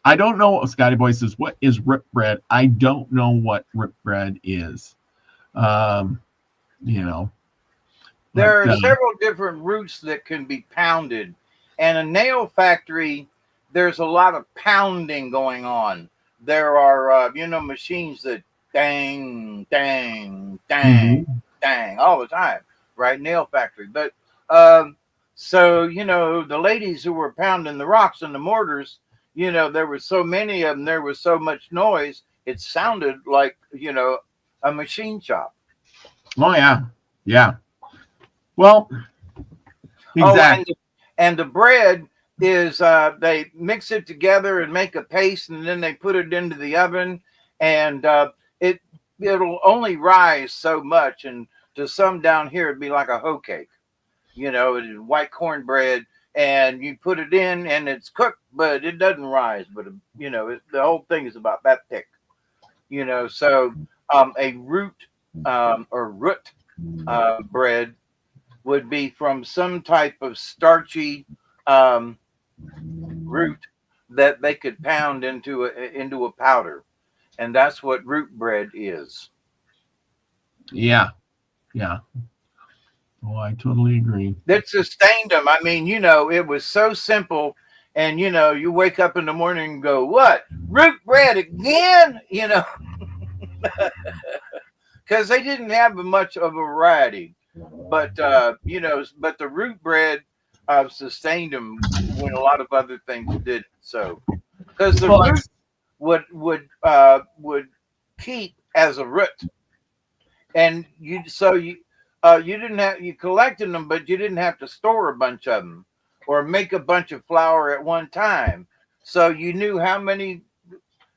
I don't know. Scotty Boy says, "What is rip bread?" I don't know what rip bread is. There are several different roots that can be pounded, and a nail factory, there's a lot of pounding going on. There are, machines that dang, dang, dang, dang all the time, right? Nail factory. But so, the ladies who were pounding the rocks and the mortars, there were so many of them, there was so much noise, it sounded like, a machine shop. Oh, yeah. Yeah. Well, exactly. And the bread is they mix it together and make a paste, and then they put it into the oven, and it'll only rise so much, and to some down here it'd be like a hoe cake, white cornbread, and you put it in and it's cooked, but it doesn't rise, but the whole thing is about that thick, so a root bread would be from some type of starchy root that they could pound into a powder, and that's what root bread is. Yeah. Oh, I totally agree. That sustained them. I mean, it was so simple, and you wake up in the morning and go, "What, root bread again?" Because they didn't have much of a variety, but but the root bread sustained them when a lot of other things did. So, because the root would keep as a root, and you didn't have, you collected them, but you didn't have to store a bunch of them or make a bunch of flour at one time. So you knew how many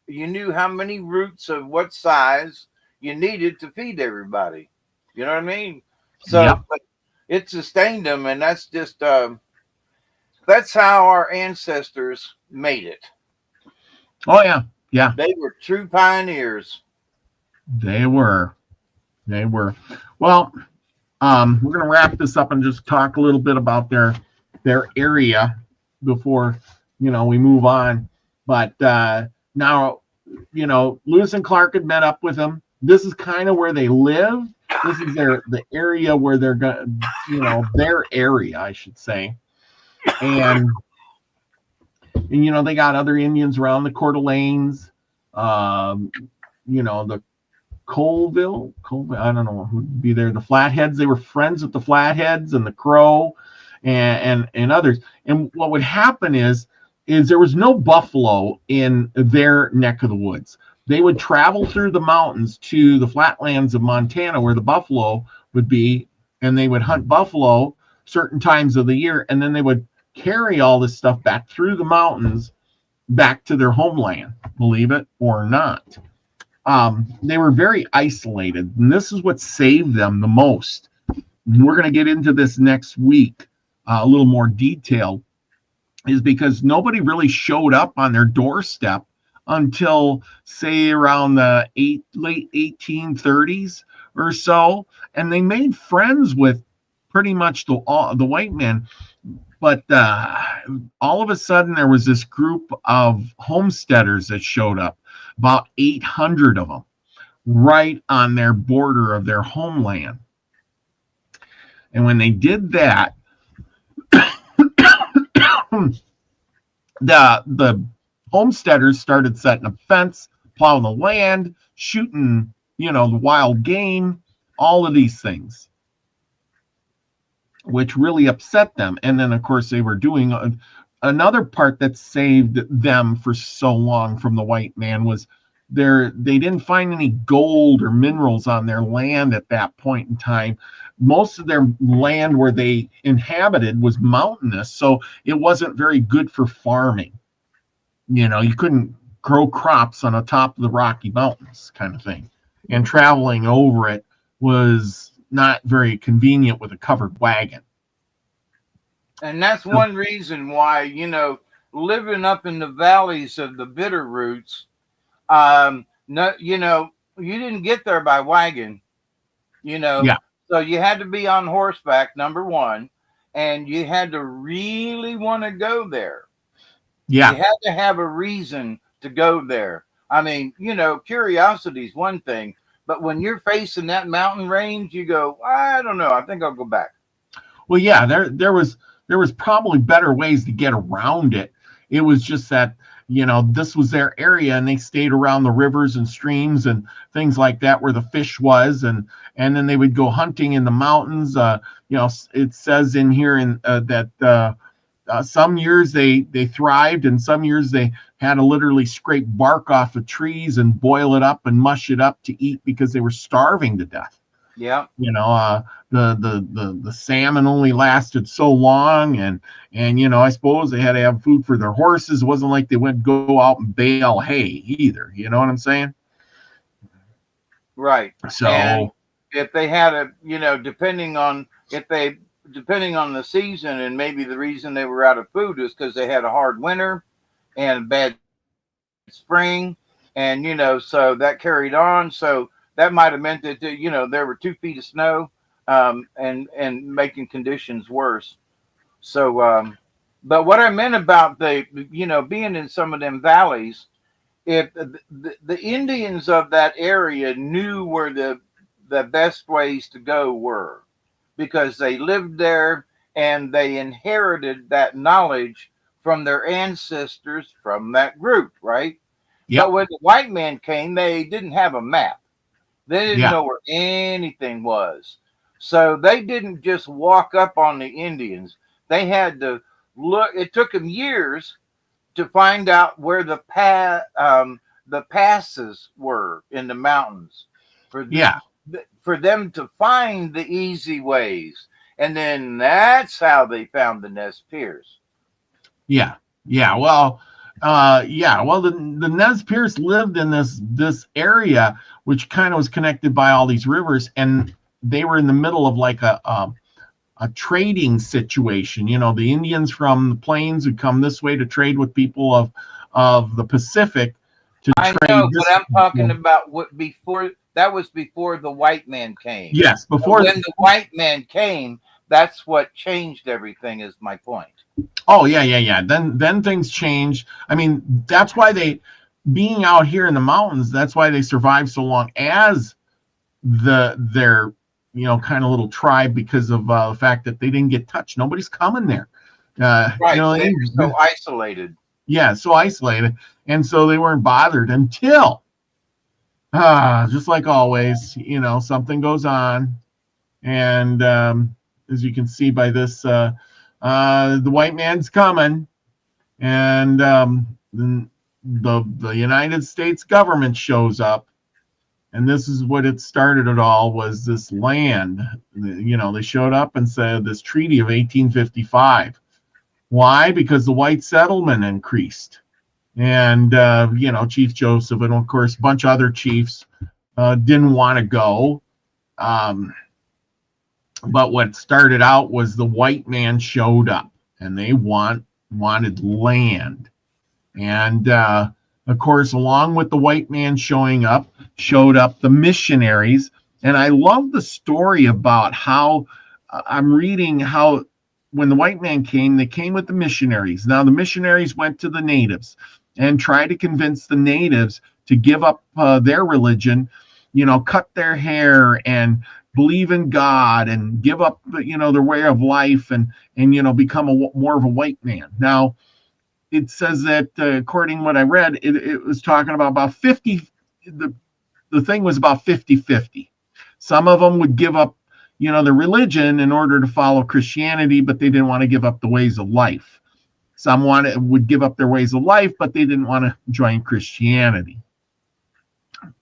roots of what size you needed to feed everybody. You know what I mean? So it sustained them, and that's just that's how our ancestors made it. Oh yeah. They were true pioneers. They were. Well, we're going to wrap this up and just talk a little bit about their area before we move on. But now, Lewis and Clark had met up with them. This is kind of where they live. This is the area where they're going, their area, I should say. And they got other Indians around the Coeur d'Alenes, the Colville, I don't know who'd be there. The Flatheads, they were friends with the Flatheads and the Crow and others. And what would happen is there was no buffalo in their neck of the woods. They would travel through the mountains to the flatlands of Montana where the buffalo would be, and they would hunt buffalo certain times of the year, and then they would carry all this stuff back through the mountains back to their homeland, believe it or not. They were very isolated, and this is what saved them the most. We're going to get into this next week a little more detailed, is because nobody really showed up on their doorstep until, say, around the late 1830s or so, and they made friends with pretty much the white men. But all of a sudden, there was this group of homesteaders that showed up, about 800 of them, right on their border of their homeland. And when they did that, the homesteaders started setting up fence, plowing the land, shooting, the wild game, all of these things, which really upset them. And then, of course, they were doing another part that saved them for so long from the white man was they didn't find any gold or minerals on their land at that point in time. Most of their land where they inhabited was mountainous, so it wasn't very good for farming. You couldn't grow crops on the top of the Rocky Mountains kind of thing. And traveling over it was not very convenient with a covered wagon. And that's one reason why, living up in the valleys of the Bitterroots, you didn't get there by wagon, Yeah. So you had to be on horseback, number one, and you had to really want to go there. Yeah. You had to have a reason to go there. I mean, curiosity is one thing, but when you're facing that mountain range, you go, I don't know, I think I'll go back. Well, yeah, there was probably better ways to get around it. It was just that, this was their area, and they stayed around the rivers and streams and things like that where the fish was, and then they would go hunting in the mountains. It says in here that some years they thrived, and some years they had to literally scrape bark off of trees and boil it up and mush it up to eat because they were starving to death. Yeah. The salmon only lasted so long, and I suppose they had to have food for their horses. It wasn't like they went go out and bale hay either. You know what I'm saying? Right. So and if they had depending on the season, and maybe the reason they were out of food is because they had a hard winter and a bad spring, and so that carried on. So that might have meant that there were 2 feet of snow, and making conditions worse. So, but what I meant about being in some of them valleys, if the Indians of that area knew where the best ways to go were, because they lived there and they inherited that knowledge from their ancestors from that group, right? Yep. But when the white man came, they didn't have a map. They didn't know where anything was. So they didn't just walk up on the Indians. They had to look. It took them years to find out where the passes were in the mountains for them to find the easy ways. And then that's how they found the Nez Perce. Yeah. Well, the Nez Perce lived in this area, which kind of was connected by all these rivers, and they were in the middle of like a trading situation. The Indians from the plains would come this way to trade with people of the Pacific to trade. I know, but I'm talking about that was before the white man came. Yes, before when the white man came, that's what changed everything, is my point. Oh yeah. Then things change. I mean, that's why they being out here in the mountains, that's why they survived so long as their kind of little tribe, because of the fact that they didn't get touched. Nobody's coming there. Right. They were so isolated. Yeah, so isolated, and so they weren't bothered until just like always, something goes on, and as you can see by this, the white man's coming, and the United States government shows up, and this is what it started. It all was this land. They showed up and said this treaty of 1855. Why? Because the white settlement increased, and Chief Joseph, and of course a bunch of other chiefs didn't want to go. But what started out was the white man showed up, and they wanted land. And of course, along with the white man showed up the missionaries. And I love the story about how I'm reading how when the white man came, they came with the missionaries. Now the missionaries went to the natives and tried to convince the natives to give up their religion, cut their hair and believe in God and give up, their way of life and become more of a white man. Now, it says that according to what I read, it was talking about 50. The thing was about 50-50. Some of them would give up, their religion in order to follow Christianity, but they didn't want to give up the ways of life. Some would give up their ways of life, but they didn't want to join Christianity.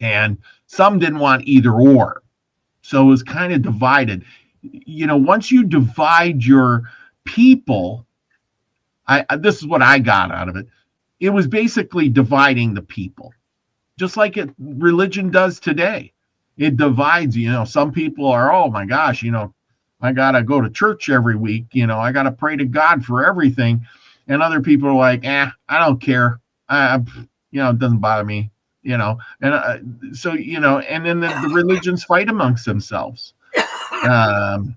And some didn't want either or. So it was kind of divided. Once you divide your people, this is what I got out of it. It was basically dividing the people, just like religion does today. It divides. Some people are, oh my gosh, I gotta go to church every week. I gotta pray to God for everything, and other people are like, I don't care. It doesn't bother me. And so and then the religions fight amongst themselves. And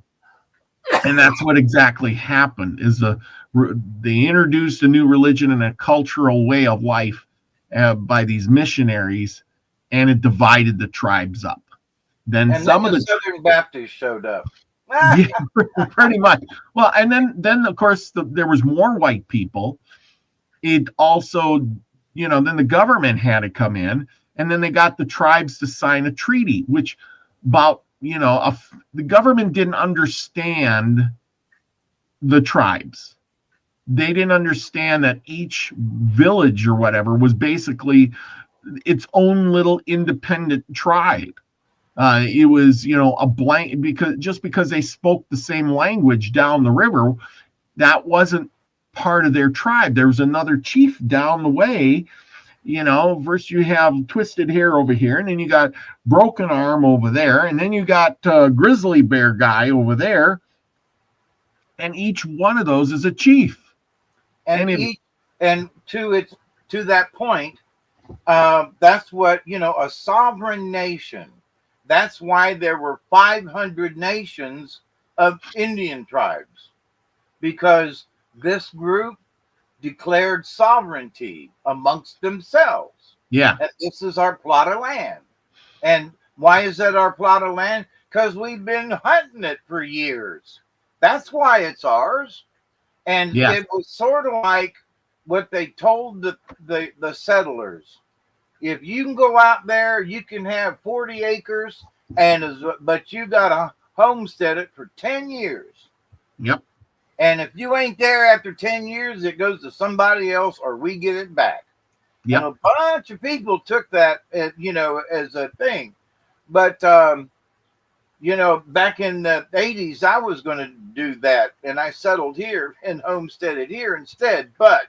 that's what exactly happened. They introduced a new religion and a cultural way of life by these missionaries, and it divided the tribes up. Then some of the Southern Baptists showed up. Yeah, pretty much. Well, and then of course there was more white people. It also, then the government had to come in, and then they got the tribes to sign a treaty, which about the government didn't understand the tribes. They didn't understand that each village or whatever was basically its own little independent tribe. It was, a blank, because they spoke the same language down the river, that wasn't part of their tribe. There was another chief down the way. First you have Twisted Hair over here, and then you got Broken Arm over there, and then you got Grizzly Bear guy over there, and each one of those is a chief. And to that point, that's what a sovereign nation. That's why there were 500 nations of Indian tribes, because this group declared sovereignty amongst themselves. Yeah. And this is our plot of land. And why is that our plot of land? Because we've been hunting it for years. That's why it's ours. And it was sort of like what they told the settlers. If you can go out there, you can have 40 acres, but you got to homestead it for 10 years. Yep. And if you ain't there after 10 years, it goes to somebody else or we get it back. Yep. And a bunch of people took that, as a thing. But, back in the 80s, I was going to do that. And I settled here and homesteaded here instead. But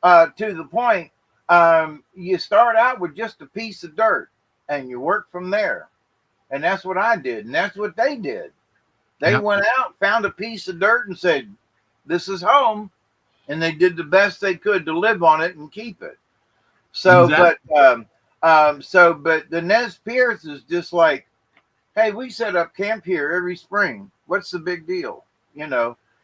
to the point, you start out with just a piece of dirt and you work from there. And that's what I did. And that's what they did. They went out, found a piece of dirt and said, this is home. And they did the best they could to live on it and keep it. So, exactly. But the Nez Perce is just like, hey, we set up camp here every spring. What's the big deal?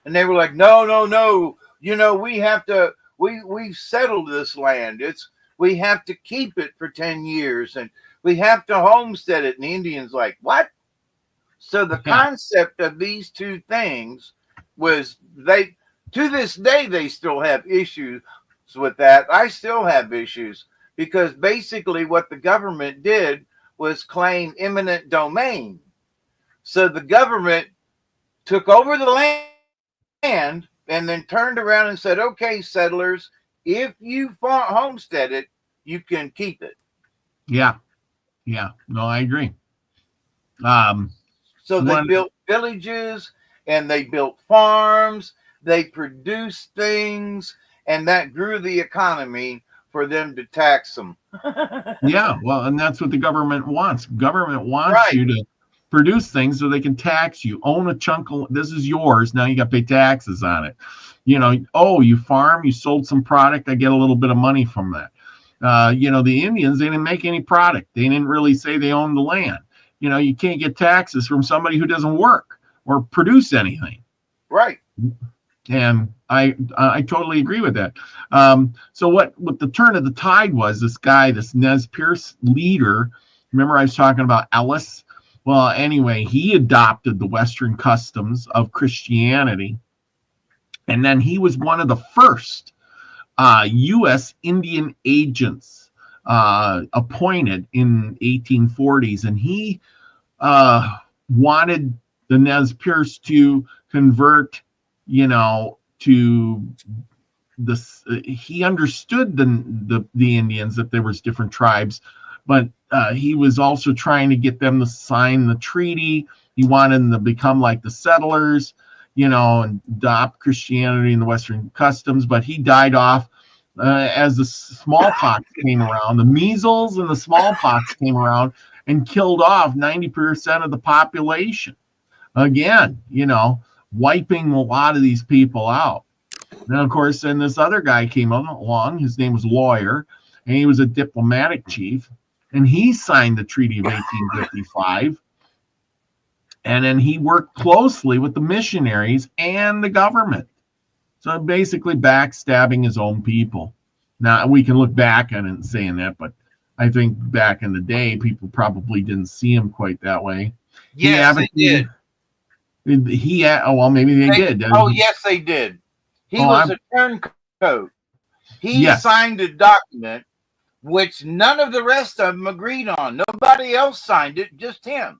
And they were like, no, no, no. You know, we have to, we've settled this land. We have to keep it for 10 years and we have to homestead it. And the Indians like, what? So the concept of these two things was to this day, they still have issues with that. I still have issues because basically what the government did was claim eminent domain. So the government took over the land and then turned around and said, okay, settlers, if you homestead it, you can keep it. Yeah. No, I agree. So they built villages and they built farms. They produced things, and that grew the economy for them to tax them. Yeah, well, and that's what the government wants. Government wants you to produce things so they can tax you. Own a chunk of this is yours. Now you got to pay taxes on it. You know, oh, you farm, you sold some product, I get a little bit of money from that. You know, the Indians, they didn't make any product. They didn't really say they owned the land. You know, you can't get taxes from somebody who doesn't work or produce anything. Right. And I totally agree with that. So what the turn of the tide was, this guy, this Nez Perce leader, remember I was talking about Ellis? Well, anyway, he adopted the Western customs of Christianity. And then he was one of the first U.S. Indian agents appointed in 1840s. And he wanted the Nez Perce to convert, you know, to this. He understood the Indians, that there was different tribes, but he was also trying to get them to sign the treaty. He wanted them to become like the settlers, you know, and adopt Christianity and the Western customs. But he died off as the smallpox came around. The measles and the smallpox came around and killed off 90% of the population. Again, you know, wiping a lot of these people out. And of course, then this other guy came along. His name was Lawyer, and he was a diplomatic chief. And he signed the Treaty of 1855. And then he worked closely with the missionaries and the government. So basically backstabbing his own people. Now, we can look back on it saying that, but I think back in the day, people probably didn't see him quite that way. Yes, they did. Well, maybe they did. Oh, yes, they did. He was a turncoat. He signed a document which none of the rest of them agreed on. Nobody else signed it, just him.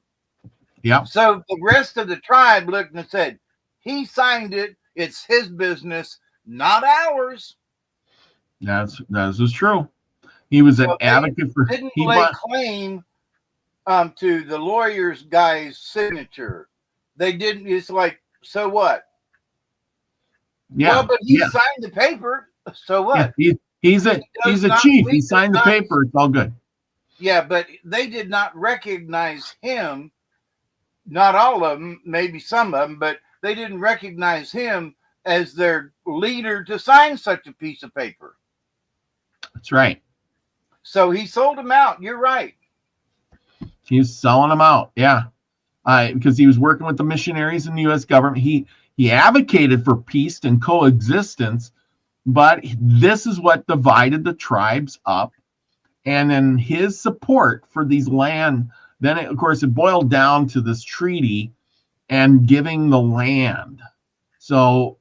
Yeah. So the rest of the tribe looked and said, he signed it. It's his business, not ours. That is true. He was an advocate for. Didn't lay claim to the lawyer's guy's signature. They didn't. It's like, so what? Yeah. Well, but he signed the paper. So what? Yeah, he's a chief. He signed the paper. It's all good. Yeah, but they did not recognize him. Not all of them, maybe some of them, but they didn't recognize him as their leader to sign such a piece of paper. That's right. So he sold them out. You're right. He was selling them out. Yeah. Because he was working with the missionaries and the U.S. government. He advocated for peace and coexistence, but this is what divided the tribes up. And then his support for these land, then of course it boiled down to this treaty and giving the land. So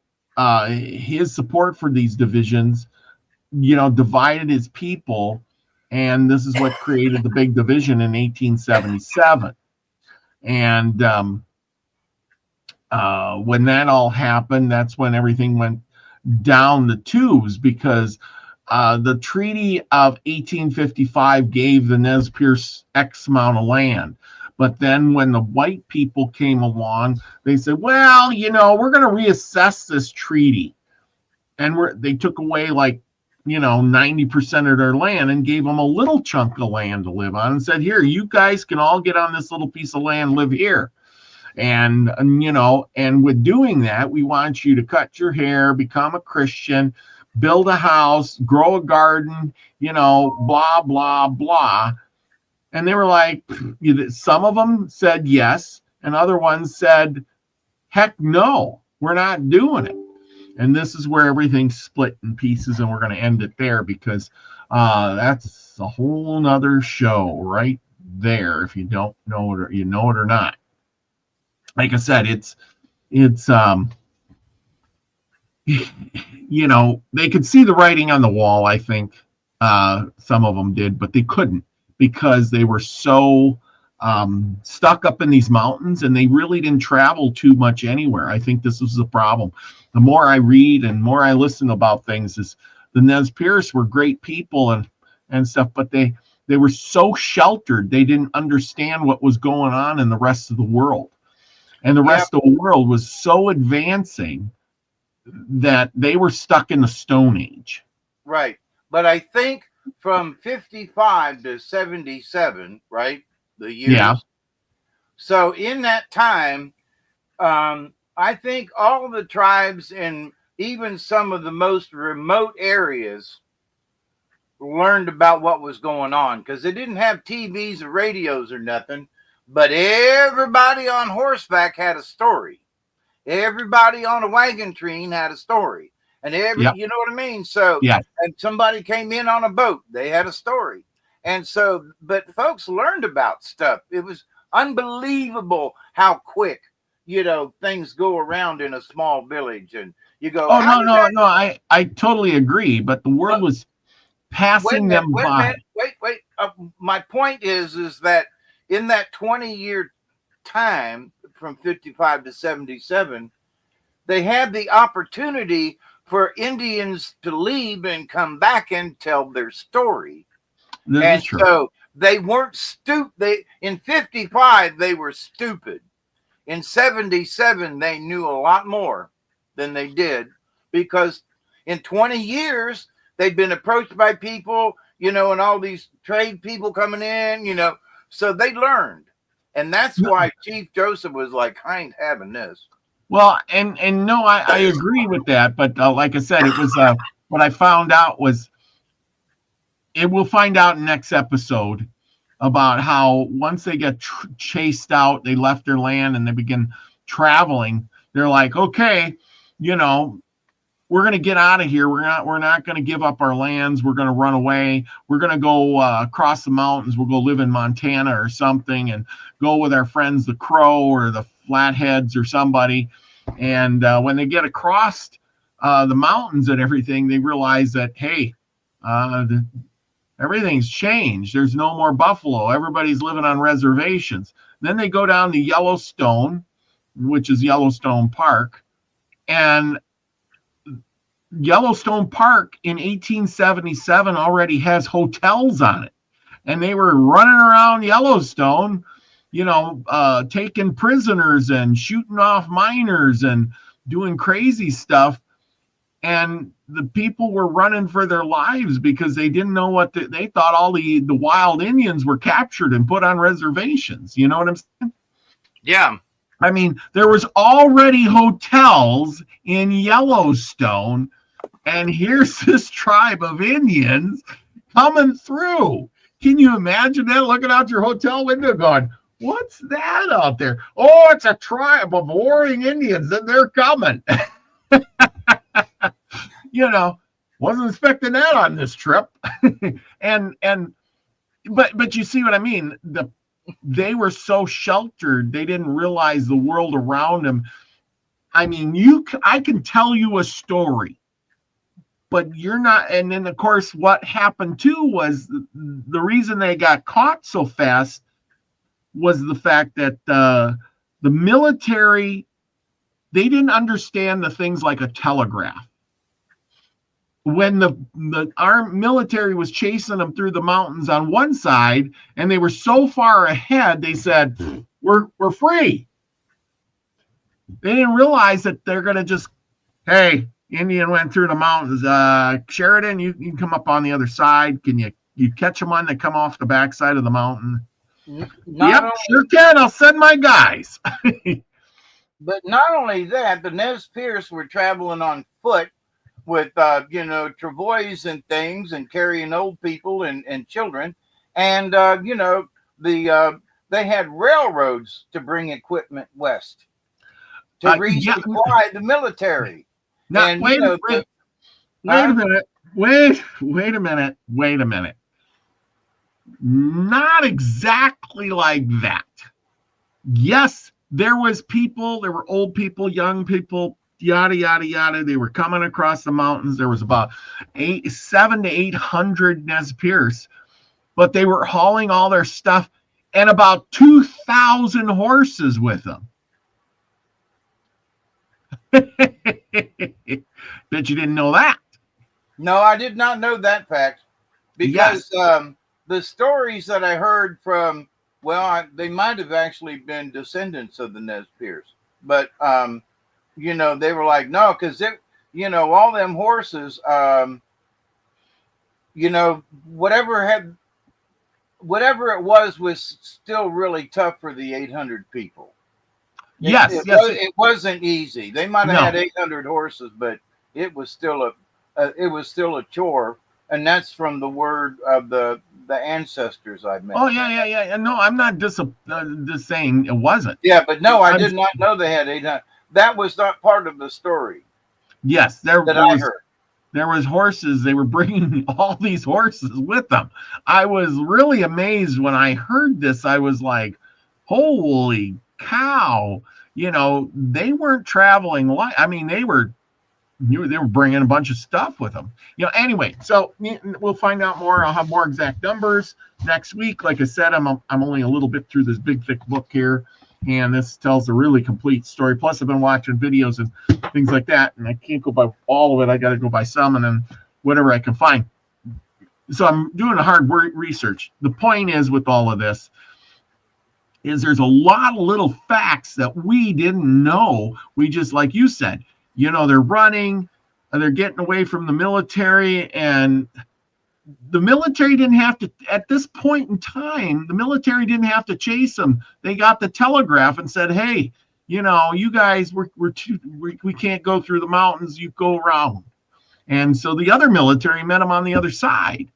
his support for these divisions, you know, divided his people. And this is what created the big division in 1877. And when that all happened, that's when everything went down the tubes, because the Treaty of 1855 gave the Nez Perce X amount of land. But then when the white people came along, they said, well, you know, we're going to reassess this treaty. And they took away like, you know, 90% of their land and gave them a little chunk of land to live on and said, here, you guys can all get on this little piece of land, live here. And you know, and with doing that, we want you to cut your hair, become a Christian, build a house, grow a garden, you know, blah, blah, blah. And they were like, some of them said yes, and other ones said, heck no, We're not doing it. And this is where everything's split in pieces, and we're going to end it there because that's a whole nother show right there. If you don't know it, or you know it or not. Like I said, it's you know, they could see the writing on the wall. I think some of them did, but they couldn't because they were so stuck up in these mountains, and they really didn't travel too much anywhere. I think this was the problem. The more I read and more I listen about things, is the Nez Perce were great people and stuff, but they were so sheltered, they didn't understand what was going on in the rest of the world. And the rest of the world was so advancing that they were stuck in the Stone Age. Right. But I think from 55 to 77, right? The years. Yeah. So in that time, I think all the tribes in even some of the most remote areas learned about what was going on, because they didn't have TVs or radios or nothing, but everybody on horseback had a story. Everybody on a wagon train had a story. And you know what I mean? So, and somebody came in on a boat, they had a story. And so, but folks learned about stuff. It was unbelievable how quick, you know, things go around in a small village. And you go, oh, no, I totally agree. But the world was passing them by. Wait. My point is that in that 20-year time from 55 to 77, they had the opportunity for Indians to leave and come back and tell their story. And so they weren't stupid. In 55, they were stupid. In 77, they knew a lot more than they did, because in 20 years, they'd been approached by people, you know, and all these trade people coming in, you know, so they learned. And that's why Chief Joseph was like, I ain't having this. Well, and no, I agree with that. But like I said, it was what I found out was, we'll find out next episode about how once they get chased out, they left their land and they begin traveling. They're like, okay, you know, we're going to get out of here. We're not going to give up our lands. We're going to run away. We're going to go across the mountains. We'll go live in Montana or something and go with our friends, the Crow or the Flatheads or somebody. And when they get across the mountains and everything, they realize that, hey, everything's changed. There's no more buffalo. Everybody's living on reservations. Then they go down to Yellowstone, which is Yellowstone Park. And Yellowstone Park in 1877 already has hotels on it. And they were running around Yellowstone, you know, taking prisoners and shooting off miners and doing crazy stuff. And the people were running for their lives because they didn't know what they thought all the wild Indians were captured and put on reservations. You know what I'm saying? Yeah. I mean, there was already hotels in Yellowstone, and here's this tribe of Indians coming through. Can you imagine that? Looking out your hotel window going, what's that out there? Oh, it's a tribe of warring Indians, and they're coming. You know, wasn't expecting that on this trip. But you see what I mean? They were so sheltered, they didn't realize the world around them. I mean, I can tell you a story, but you're not. And then, of course, what happened too was the reason they got caught so fast was the fact that the military, they didn't understand the things like a telegraph. When our military was chasing them through the mountains on one side, and they were so far ahead, they said, we're free. They didn't realize that they're going to just, hey, Indian went through the mountains. Sheridan, you can come up on the other side. Can you catch them when they come off the backside of the mountain? Sure can. I'll send my guys. But not only that, the Nez Perce were traveling on foot with, you know, travois and things, and carrying old people and children. And, you know, they had railroads to bring equipment west to resupply the military. Now, And wait a minute. Wait a minute. Not exactly like that. Yes, there were old people, young people, yada, yada, yada. They were coming across the mountains. There was about 700 to 800 Nez Perce, but they were hauling all their stuff and about 2,000 horses with them. Bet you didn't know that. No, I did not know that fact, because the stories that I heard from, they might have actually been descendants of the Nez Perce, but they were like, no, because all them horses, whatever it was still really tough for the 800 people. It wasn't easy. They might have had 800 horses, but it was still a chore, and that's from the word of the ancestors I've met. Oh yeah. No, I'm not just saying it wasn't. Yeah, but no, I did not know they had 800. That was not part of the story. Yes, there was horses. They were bringing all these horses with them. I was really amazed when I heard this. I was like, holy cow. They weren't traveling light. I mean, they were bringing a bunch of stuff with them. Anyway, so we'll find out more. I'll have more exact numbers next week. Like I said, I'm only a little bit through this big thick book here, and this tells a really complete story. Plus, I've been watching videos and things like that, and I can't go by all of it. I got to go by some, and then whatever I can find. So I'm doing a hard research. The point is, with all of this, is there's a lot of little facts that we didn't know. We just, like you said, they're running, they're getting away from the military, and the military didn't have to, at this point in time, the military didn't have to chase them. They got the telegraph and said, hey, you guys, we can't go through the mountains, you go around. And so the other military met them on the other side.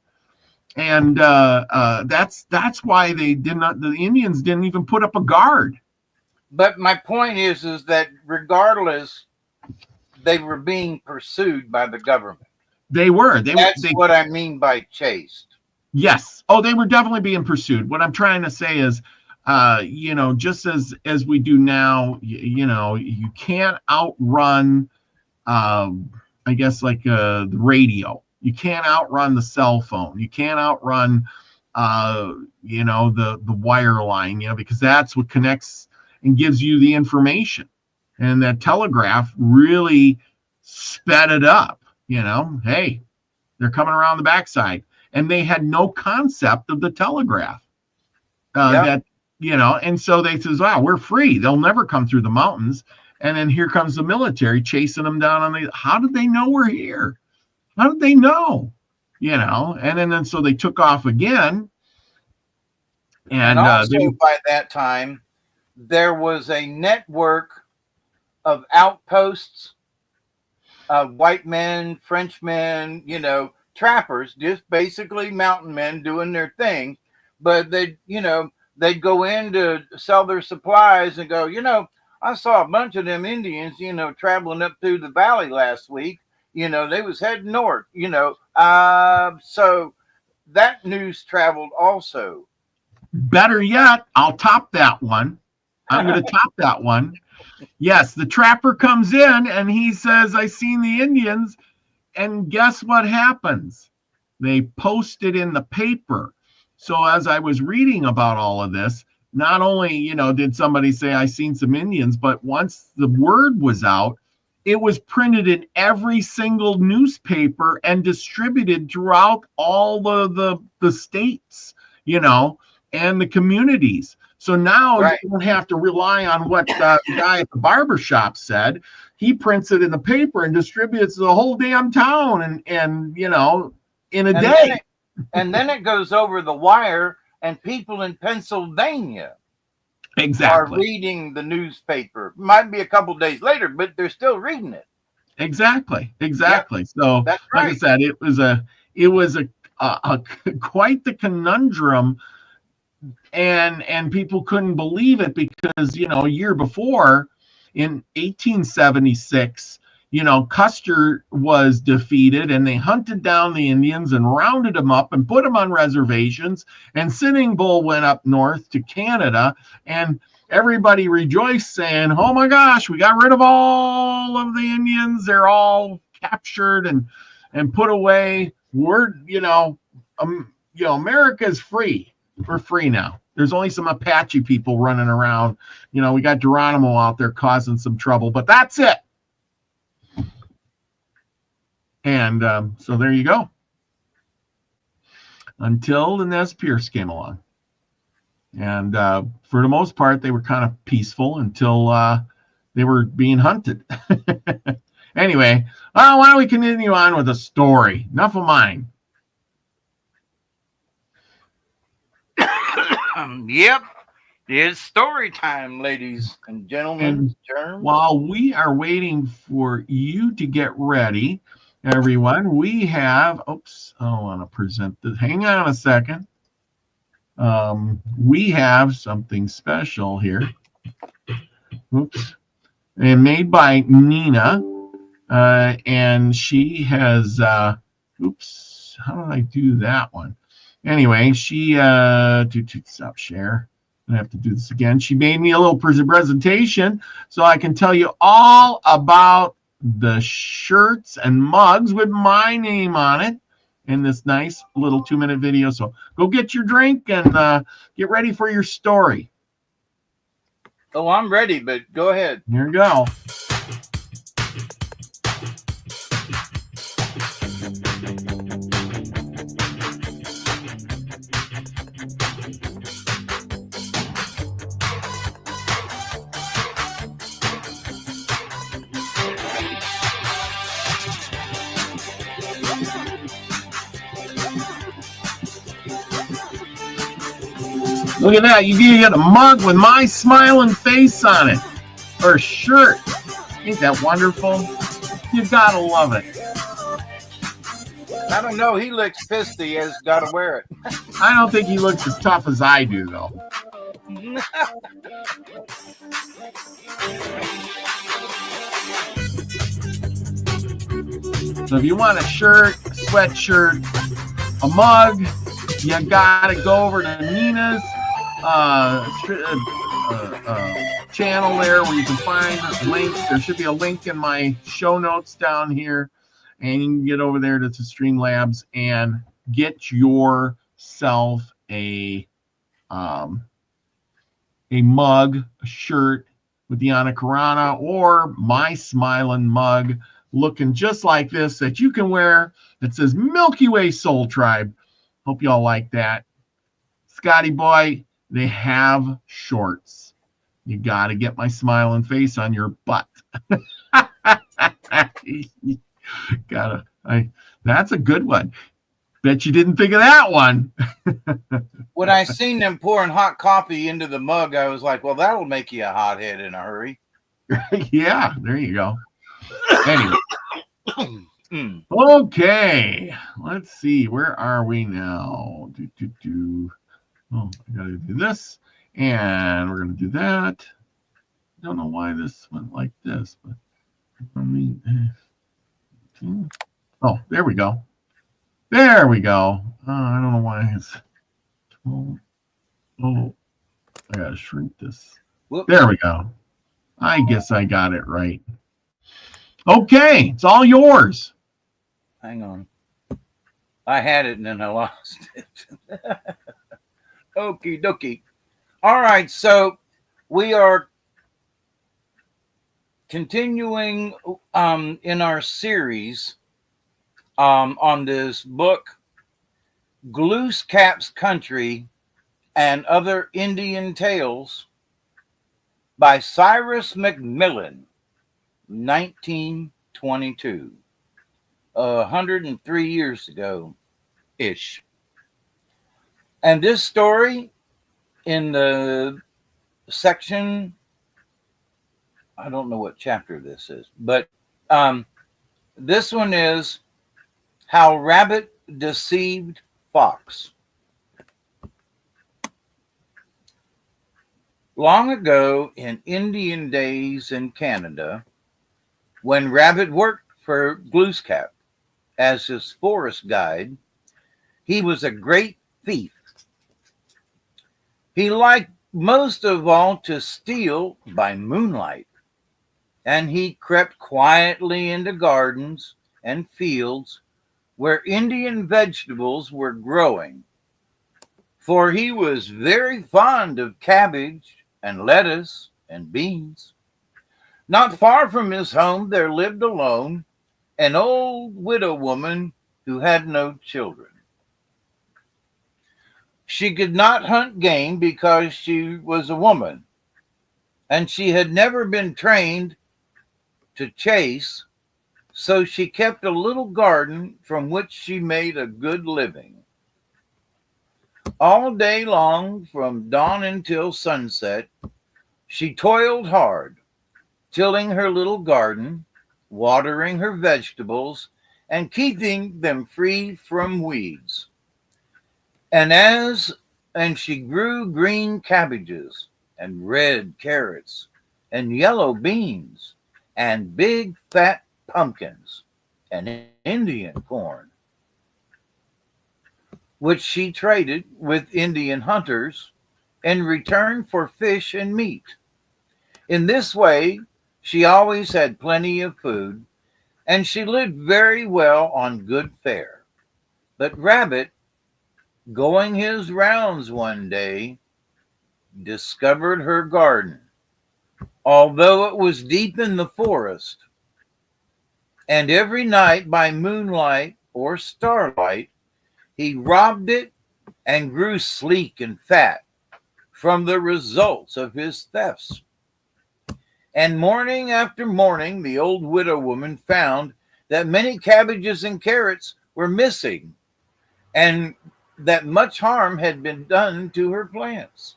And that's why the Indians didn't even put up a guard. But my point is that regardless, they were being pursued by the government. They were. That's what I mean by chased. Yes. Oh, they were definitely being pursued. What I'm trying to say is, just as we do now, you can't outrun, I guess, like the radio. You can't outrun the cell phone. You can't outrun, the wire line, because that's what connects and gives you the information. And that telegraph really sped it up, hey, they're coming around the backside. And they had no concept of the telegraph. And so they says, wow, we're free. They'll never come through the mountains. And then here comes the military chasing them down how did they know we're here? How did they know? And then so they took off again. And also by that time, there was a network of outposts of white men, Frenchmen, trappers, just basically mountain men doing their thing. But they'd go in to sell their supplies and go, I saw a bunch of them Indians, traveling up through the valley last week. They was heading north, so that news traveled also. Better yet, I'll top that one. I'm going to top that one. Yes, the trapper comes in and he says, I seen the Indians. And guess what happens? They post it in the paper. So as I was reading about all of this, not only, did somebody say, I seen some Indians, but once the word was out, it was printed in every single newspaper and distributed throughout all the states, and the communities. So now you don't have to rely on what the guy at the barbershop said. He prints it in the paper and distributes the whole damn town and in a day. And then it goes over the wire, and people in Pennsylvania are reading the newspaper. Might be a couple days later, but they're still reading it. Exactly. So, like I said, it was a quite the conundrum, and people couldn't believe it because a year before, in 1876, Custer was defeated, and they hunted down the Indians and rounded them up and put them on reservations. And Sitting Bull went up north to Canada, and everybody rejoiced, saying, "Oh my gosh, we got rid of all of the Indians. They're all captured and put away. We're, America's free. We're free now. There's only some Apache people running around. We got Geronimo out there causing some trouble, but that's it." And so there you go. Until the Nez Perce came along. And for the most part, they were kind of peaceful until they were being hunted. Anyway, why don't we continue on with the story? Enough of mine. Yep. It's story time, ladies and gentlemen. And while we are waiting for you to get ready, everyone, we have, I want to present this. Hang on a second. We have something special here. And made by Nina. And she has, how did I do that one? Anyway, she, stop share. I have to do this again. She made me a little presentation so I can tell you all about the shirts and mugs with my name on it in this nice little 2-minute video. So go get your drink and get ready for your story. Oh, I'm ready, but go ahead. Here you go. Look at that. You get a mug with my smiling face on it. Or a shirt. Ain't that wonderful? You gotta love it. I don't know. He looks pissed he has got to wear it. I don't think he looks as tough as I do, though. So if you want a shirt, a sweatshirt, a mug, you gotta go over to Nina's channel there where you can find links. There should be a link in my show notes down here, and you can get over there to Streamlabs and get yourself a mug, a shirt with the Ana Karana, or my smiling mug looking just like this that you can wear that says Milky Way Soul Tribe. Hope you all like that. Scotty boy, they have shorts. You got to get my smiling face on your butt. That's a good one. Bet you didn't think of that one. When I seen them pouring hot coffee into the mug, I was like, well, that'll make you a hothead in a hurry. Yeah, there you go. Anyway. Okay, let's see. Where are we now? Oh, I got to do this, and we're going to do that. I don't know why this went like this, but oh, there we go. There we go. I don't know why it's. Oh, I got to shrink this. Whoops. There we go. I guess I got it right. Okay, it's all yours. Hang on. I had it and then I lost it. Okie dokie. All right, so we are continuing in our series on this book, Glooskap's Country and Other Indian Tales by Cyrus McMillan, 1922. 103 years ago-ish. And this story in the section, I don't know what chapter this is, but this one is How Rabbit Deceived Fox. Long ago in Indian days in Canada, when Rabbit worked for Glooskap as his forest guide, he was a great thief. He liked most of all to steal by moonlight, and he crept quietly into gardens and fields where Indian vegetables were growing, for he was very fond of cabbage and lettuce and beans. Not far from his home there lived alone an old widow woman who had no children. She could not hunt game because she was a woman, and she had never been trained to chase, so she kept a little garden from which she made a good living. All day long, from dawn until sunset, she toiled hard, tilling her little garden, watering her vegetables, and keeping them free from weeds. And she grew green cabbages and red carrots and yellow beans and big fat pumpkins and Indian corn, which she traded with Indian hunters in return for fish and meat. In this way, she always had plenty of food, and she lived very well on good fare. But Rabbit, going his rounds one day, discovered her garden, although it was deep in the forest. And every night by moonlight or starlight, he robbed it and grew sleek and fat from the results of his thefts. And morning after morning, the old widow woman found that many cabbages and carrots were missing, and that much harm had been done to her plants.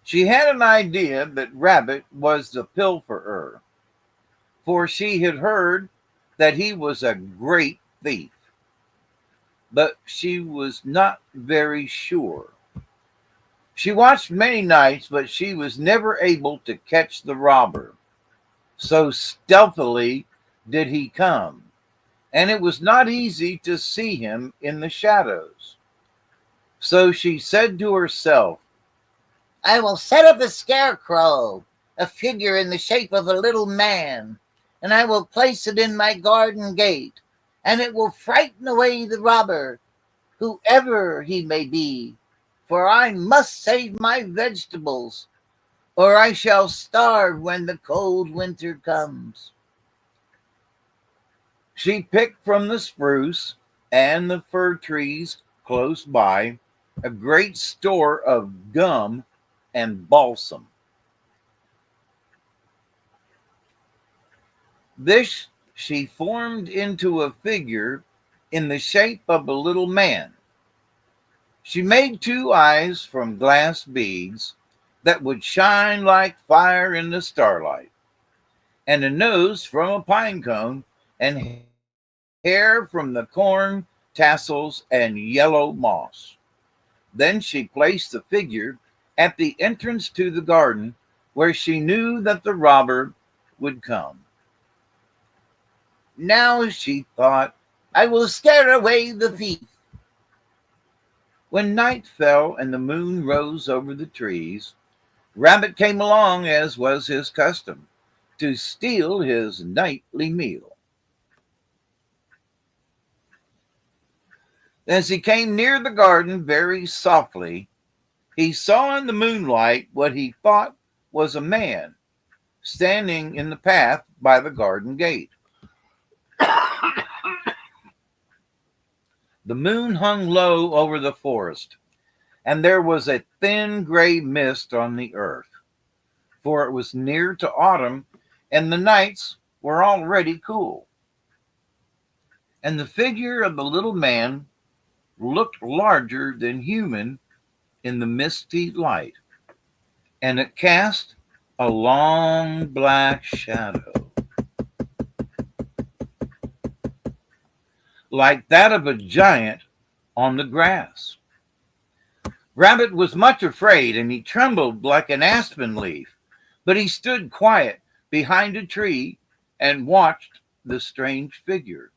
She had an idea that Rabbit was the pilferer, for she had heard that he was a great thief, but she was not very sure. She watched many nights, but she was never able to catch the robber. So stealthily did he come, and it was not easy to see him in the shadows. So she said to herself, I will set up a scarecrow, a figure in the shape of a little man, and I will place it in my garden gate, and it will frighten away the robber, whoever he may be, for I must save my vegetables, or I shall starve when the cold winter comes. She picked from the spruce and the fir trees close by a great store of gum and balsam. This she formed into a figure in the shape of a little man. She made 2 eyes from glass beads that would shine like fire in the starlight, and a nose from a pine cone, and hair from the corn tassels and yellow moss. Then she placed the figure at the entrance to the garden, where she knew that the robber would come. Now, she thought, I will scare away the thief. When night fell and the moon rose over the trees, Rabbit came along, as was his custom, to steal his nightly meal. As he came near the garden very softly, he saw in the moonlight what he thought was a man standing in the path by the garden gate. The moon hung low over the forest, and there was a thin gray mist on the earth, for it was near to autumn, and the nights were already cool. And the figure of the little man looked larger than human in the misty light, and it cast a long black shadow, like that of a giant on the grass. Rabbit was much afraid, and he trembled like an aspen leaf, but he stood quiet behind a tree and watched the strange figure.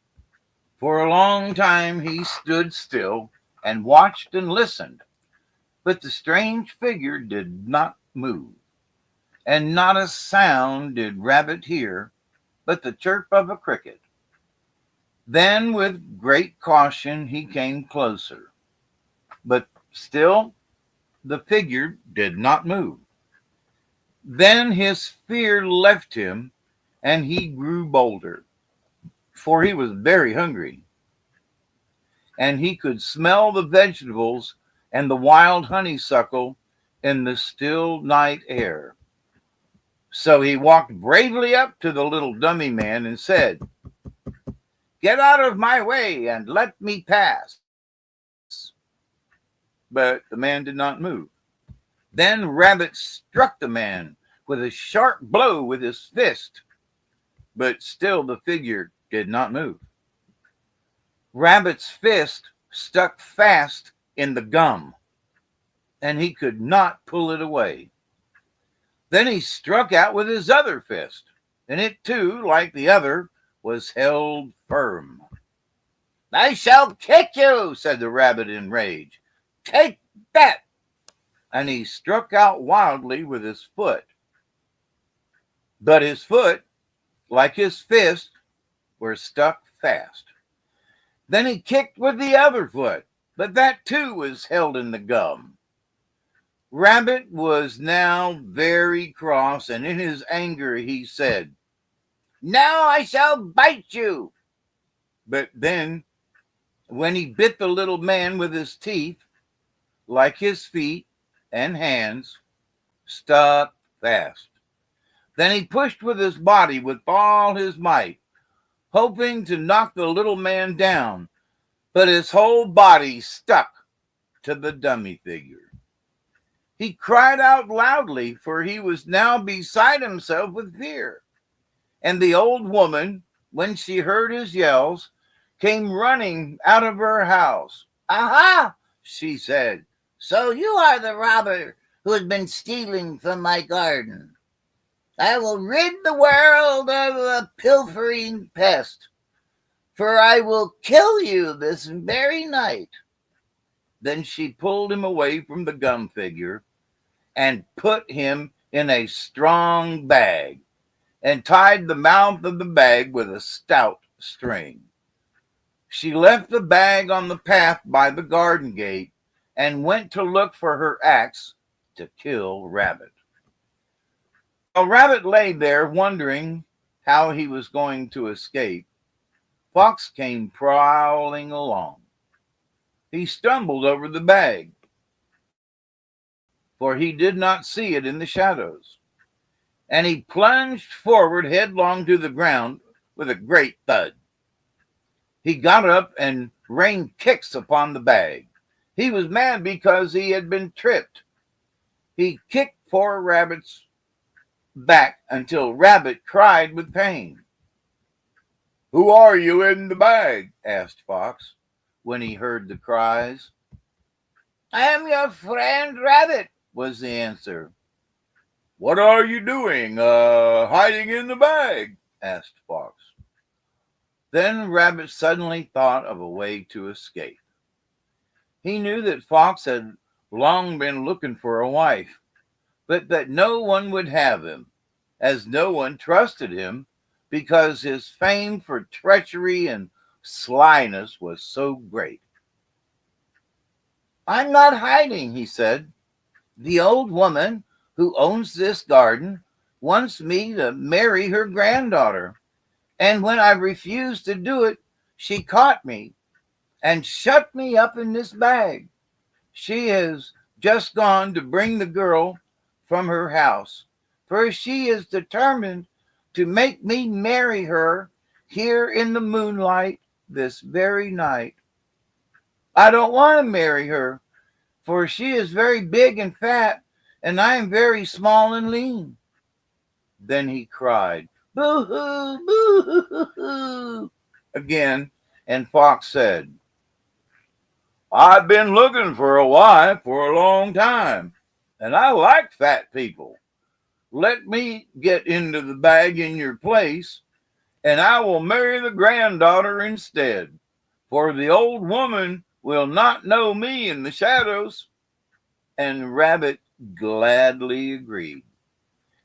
For a long time he stood still and watched and listened, but the strange figure did not move, and not a sound did Rabbit hear but the chirp of a cricket. Then with great caution he came closer, but still the figure did not move. Then his fear left him, and he grew bolder, for he was very hungry, and he could smell the vegetables and the wild honeysuckle in the still night air. So he walked bravely up to the little dummy man and said, "Get out of my way and let me pass." But the man did not move. Then Rabbit struck the man with a sharp blow with his fist, but still the figure did not move. Rabbit's fist stuck fast in the gum, and he could not pull it away. Then he struck out with his other fist, and it too, like the other, was held firm. "I shall kick you," said the rabbit in rage. "Take that!" And he struck out wildly with his foot. But his foot, like his fist, were stuck fast. Then he kicked with the other foot, but that too was held in the gum. Rabbit was now very cross, and in his anger he said, "Now I shall bite you." But then, when he bit the little man with his teeth, like his feet and hands, stuck fast. Then he pushed with his body with all his might, hoping to knock the little man down, but his whole body stuck to the dummy figure. He cried out loudly, for he was now beside himself with fear. And the old woman, when she heard his yells, came running out of her house. "Aha!" she said. "So you are the robber who has been stealing from my garden. I will rid the world of a pilfering pest, for I will kill you this very night." Then she pulled him away from the gum figure and put him in a strong bag and tied the mouth of the bag with a stout string. She left the bag on the path by the garden gate and went to look for her axe to kill Rabbit. While Rabbit lay there wondering how he was going to escape, Fox came prowling along. He stumbled over the bag, for he did not see it in the shadows, and he plunged forward headlong to the ground with a great thud. He got up and rained kicks upon the bag. He was mad because he had been tripped. He kicked poor Rabbit's back until Rabbit cried with pain. "Who are you in the bag?" asked Fox when he heard the cries. "I am your friend Rabbit," was the answer. "What are you doing, hiding in the bag?" asked Fox. Then Rabbit suddenly thought of a way to escape. He knew that Fox had long been looking for a wife, but that no one would have him, as no one trusted him, because his fame for treachery and slyness was so great. "I'm not hiding," he said. "The old woman who owns this garden wants me to marry her granddaughter, and when I refused to do it, she caught me and shut me up in this bag. She has just gone to bring the girl from her house, for she is determined to make me marry her here in the moonlight this very night. I don't want to marry her, for she is very big and fat, and I am very small and lean." Then he cried, "Boo-hoo, boo-hoo-hoo," again, and Fox said, I've been looking for a wife for a long time, and I like fat people. Let me get into the bag in your place, and I will marry the granddaughter instead, for the old woman will not know me in the shadows." And Rabbit gladly agreed.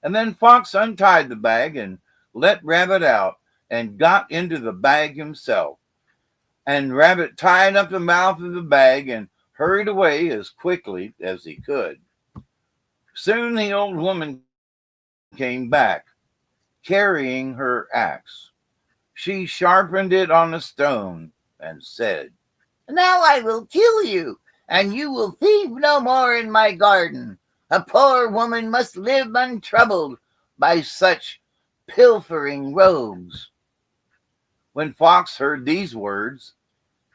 And then Fox untied the bag and let Rabbit out and got into the bag himself. And Rabbit tied up the mouth of the bag and hurried away as quickly as he could. Soon the old woman came back, carrying her axe. She sharpened it on a stone and said, "Now I will kill you, and you will thieve no more in my garden. A poor woman must live untroubled by such pilfering rogues." When Fox heard these words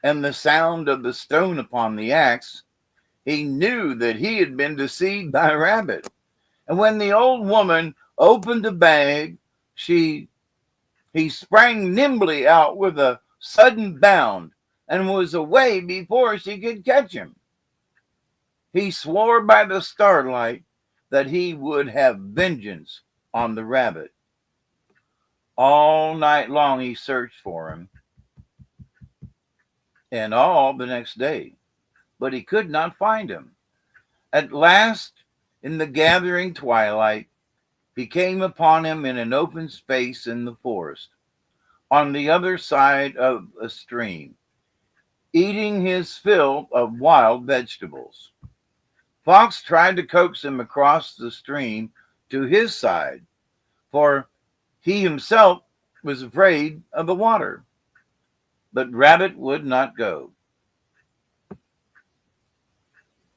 and the sound of the stone upon the axe, he knew that he had been deceived by Rabbit. And when the old woman opened the bag, he sprang nimbly out with a sudden bound and was away before she could catch him. He swore by the starlight that he would have vengeance on the Rabbit. All night long he searched for him, and all the next day, but he could not find him. At last, in the gathering twilight, he came upon him in an open space in the forest, on the other side of a stream, eating his fill of wild vegetables. Fox tried to coax him across the stream to his side, for he himself was afraid of the water. But Rabbit would not go.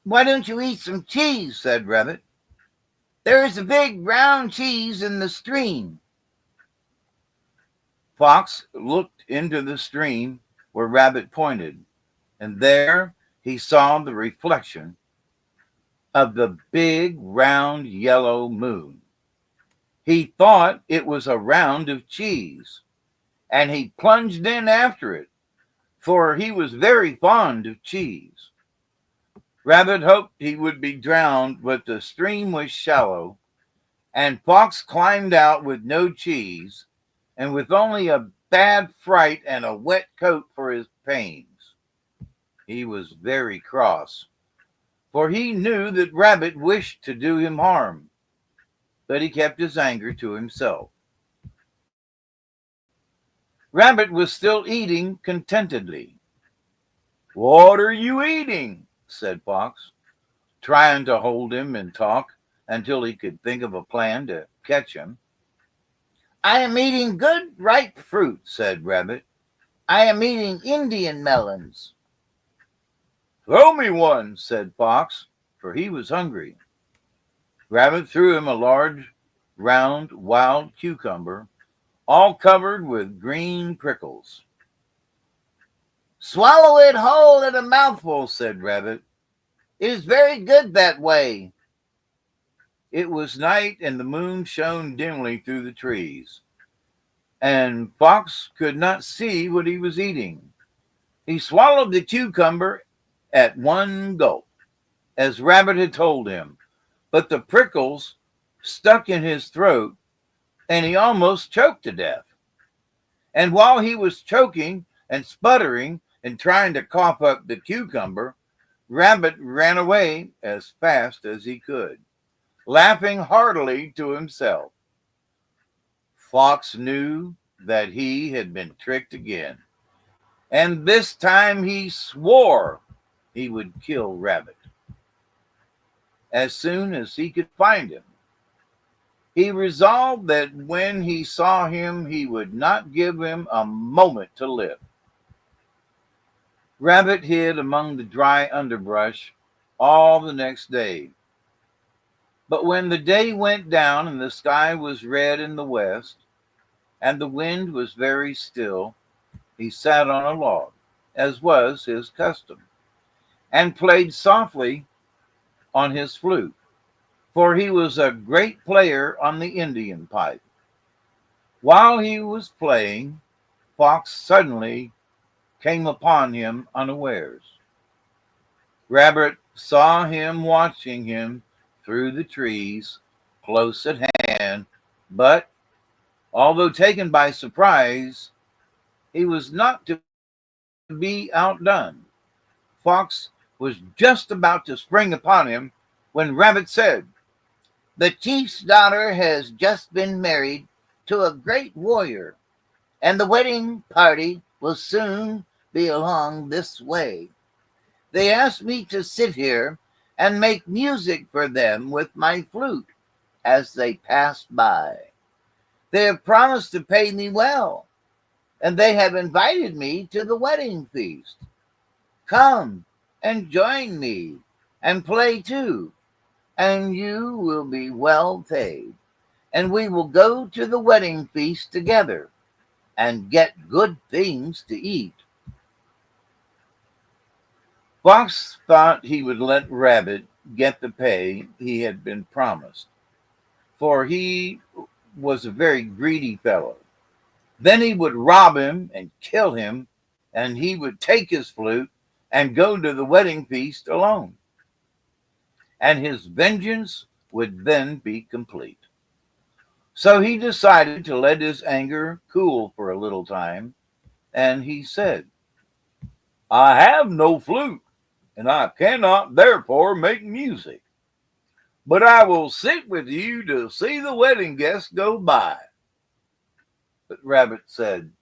"Why don't you eat some cheese?" said Rabbit. "There is a big round cheese in the stream." Fox looked into the stream where Rabbit pointed, and there he saw the reflection of the big round yellow moon. He thought it was a round of cheese, and he plunged in after it, for he was very fond of cheese. Rabbit hoped he would be drowned, but the stream was shallow, and Fox climbed out with no cheese and with only a bad fright and a wet coat for his pains. He was very cross, for he knew that Rabbit wished to do him harm, but he kept his anger to himself. Rabbit was still eating contentedly. "What are you eating?" said Fox, trying to hold him and talk until he could think of a plan to catch him. "I am eating good ripe fruit," said Rabbit. "I am eating Indian melons." "Throw me one," said Fox, for he was hungry. Rabbit threw him a large, round, wild cucumber, all covered with green prickles. "Swallow it whole at a mouthful," said Rabbit. "It is very good that way." It was night, and the moon shone dimly through the trees, and Fox could not see what he was eating. He swallowed the cucumber at one gulp, as Rabbit had told him, but the prickles stuck in his throat, and he almost choked to death. And while he was choking and sputtering and trying to cough up the cucumber, Rabbit ran away as fast as he could, laughing heartily to himself. Fox knew that he had been tricked again, and this time he swore he would kill Rabbit as soon as he could find him. He resolved that when he saw him, he would not give him a moment to live. Rabbit hid among the dry underbrush all the next day. But when the day went down and the sky was red in the west, and the wind was very still, he sat on a log, as was his custom, and played softly on his flute, for he was a great player on the Indian pipe. While he was playing, Fox suddenly came upon him unawares. Rabbit saw him watching him through the trees close at hand, but although taken by surprise, he was not to be outdone. Fox was just about to spring upon him when Rabbit said, "The chief's daughter has just been married to a great warrior, and the wedding party will soon be along this way. They asked me to sit here and make music for them with my flute as they pass by. They have promised to pay me well, and they have invited me to the wedding feast. Come and join me and play too, and you will be well paid, and we will go to the wedding feast together and get good things to eat." Fox thought he would let Rabbit get the pay he had been promised, for he was a very greedy fellow. Then he would rob him and kill him, and he would take his flute and go to the wedding feast alone. And his vengeance would then be complete. So he decided to let his anger cool for a little time, and he said, "I have no flute, and I cannot therefore make music. But I will sit with you to see the wedding guests go by." But Rabbit said,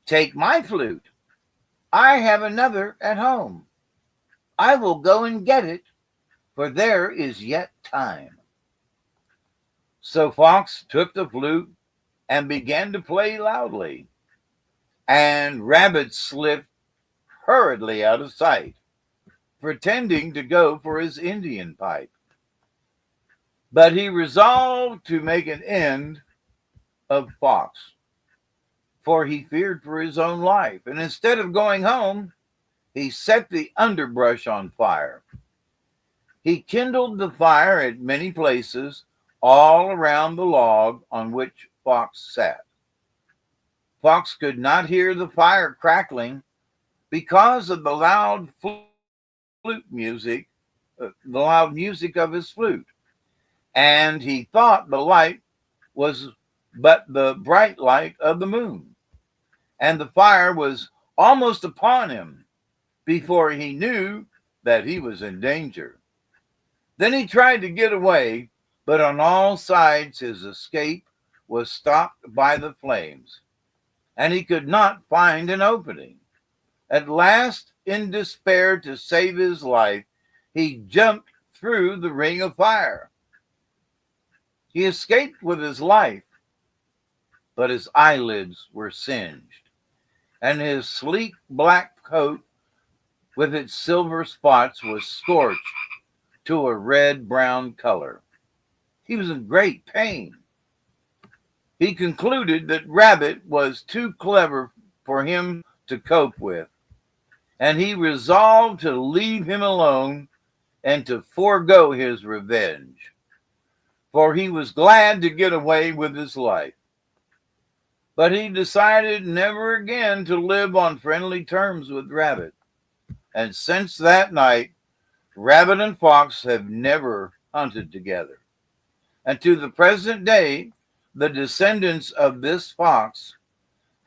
"Take my flute. I have another at home. I will go and get it, for there is yet time." So Fox took the flute and began to play loudly, and Rabbit slipped hurriedly out of sight, pretending to go for his Indian pipe. But he resolved to make an end of Fox, for he feared for his own life, and instead of going home, he set the underbrush on fire. He kindled the fire at many places all around the log on which Fox sat. Fox could not hear the fire crackling because of the loud music of his flute, and he thought the light was but the bright light of the moon, and the fire was almost upon him before he knew that he was in danger. Then he tried to get away, but on all sides his escape was stopped by the flames, and he could not find an opening. At last, in despair to save his life, he jumped through the ring of fire. He escaped with his life, but his eyelids were singed, and his sleek black coat with its silver spots was scorched to a red-brown color. He was in great pain. He concluded that Rabbit was too clever for him to cope with, and he resolved to leave him alone and to forego his revenge, for he was glad to get away with his life. But he decided never again to live on friendly terms with Rabbit, and since that night, Rabbit and Fox have never hunted together. And to the present day, the descendants of this fox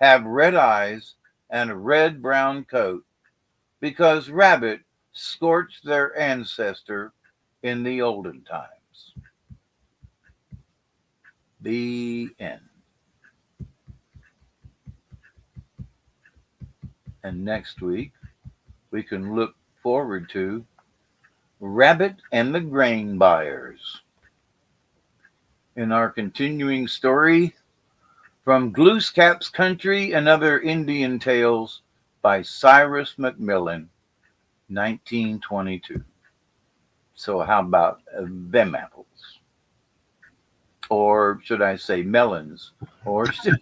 have red eyes and a red-brown coat because Rabbit scorched their ancestor in the olden times. The end. And next week, we can look forward to Rabbit and the Grain Buyers. In our continuing story from Glooscap's Country and Other Indian Tales by Cyrus McMillan, 1922. So how about them apples? Or should I say melons? Or should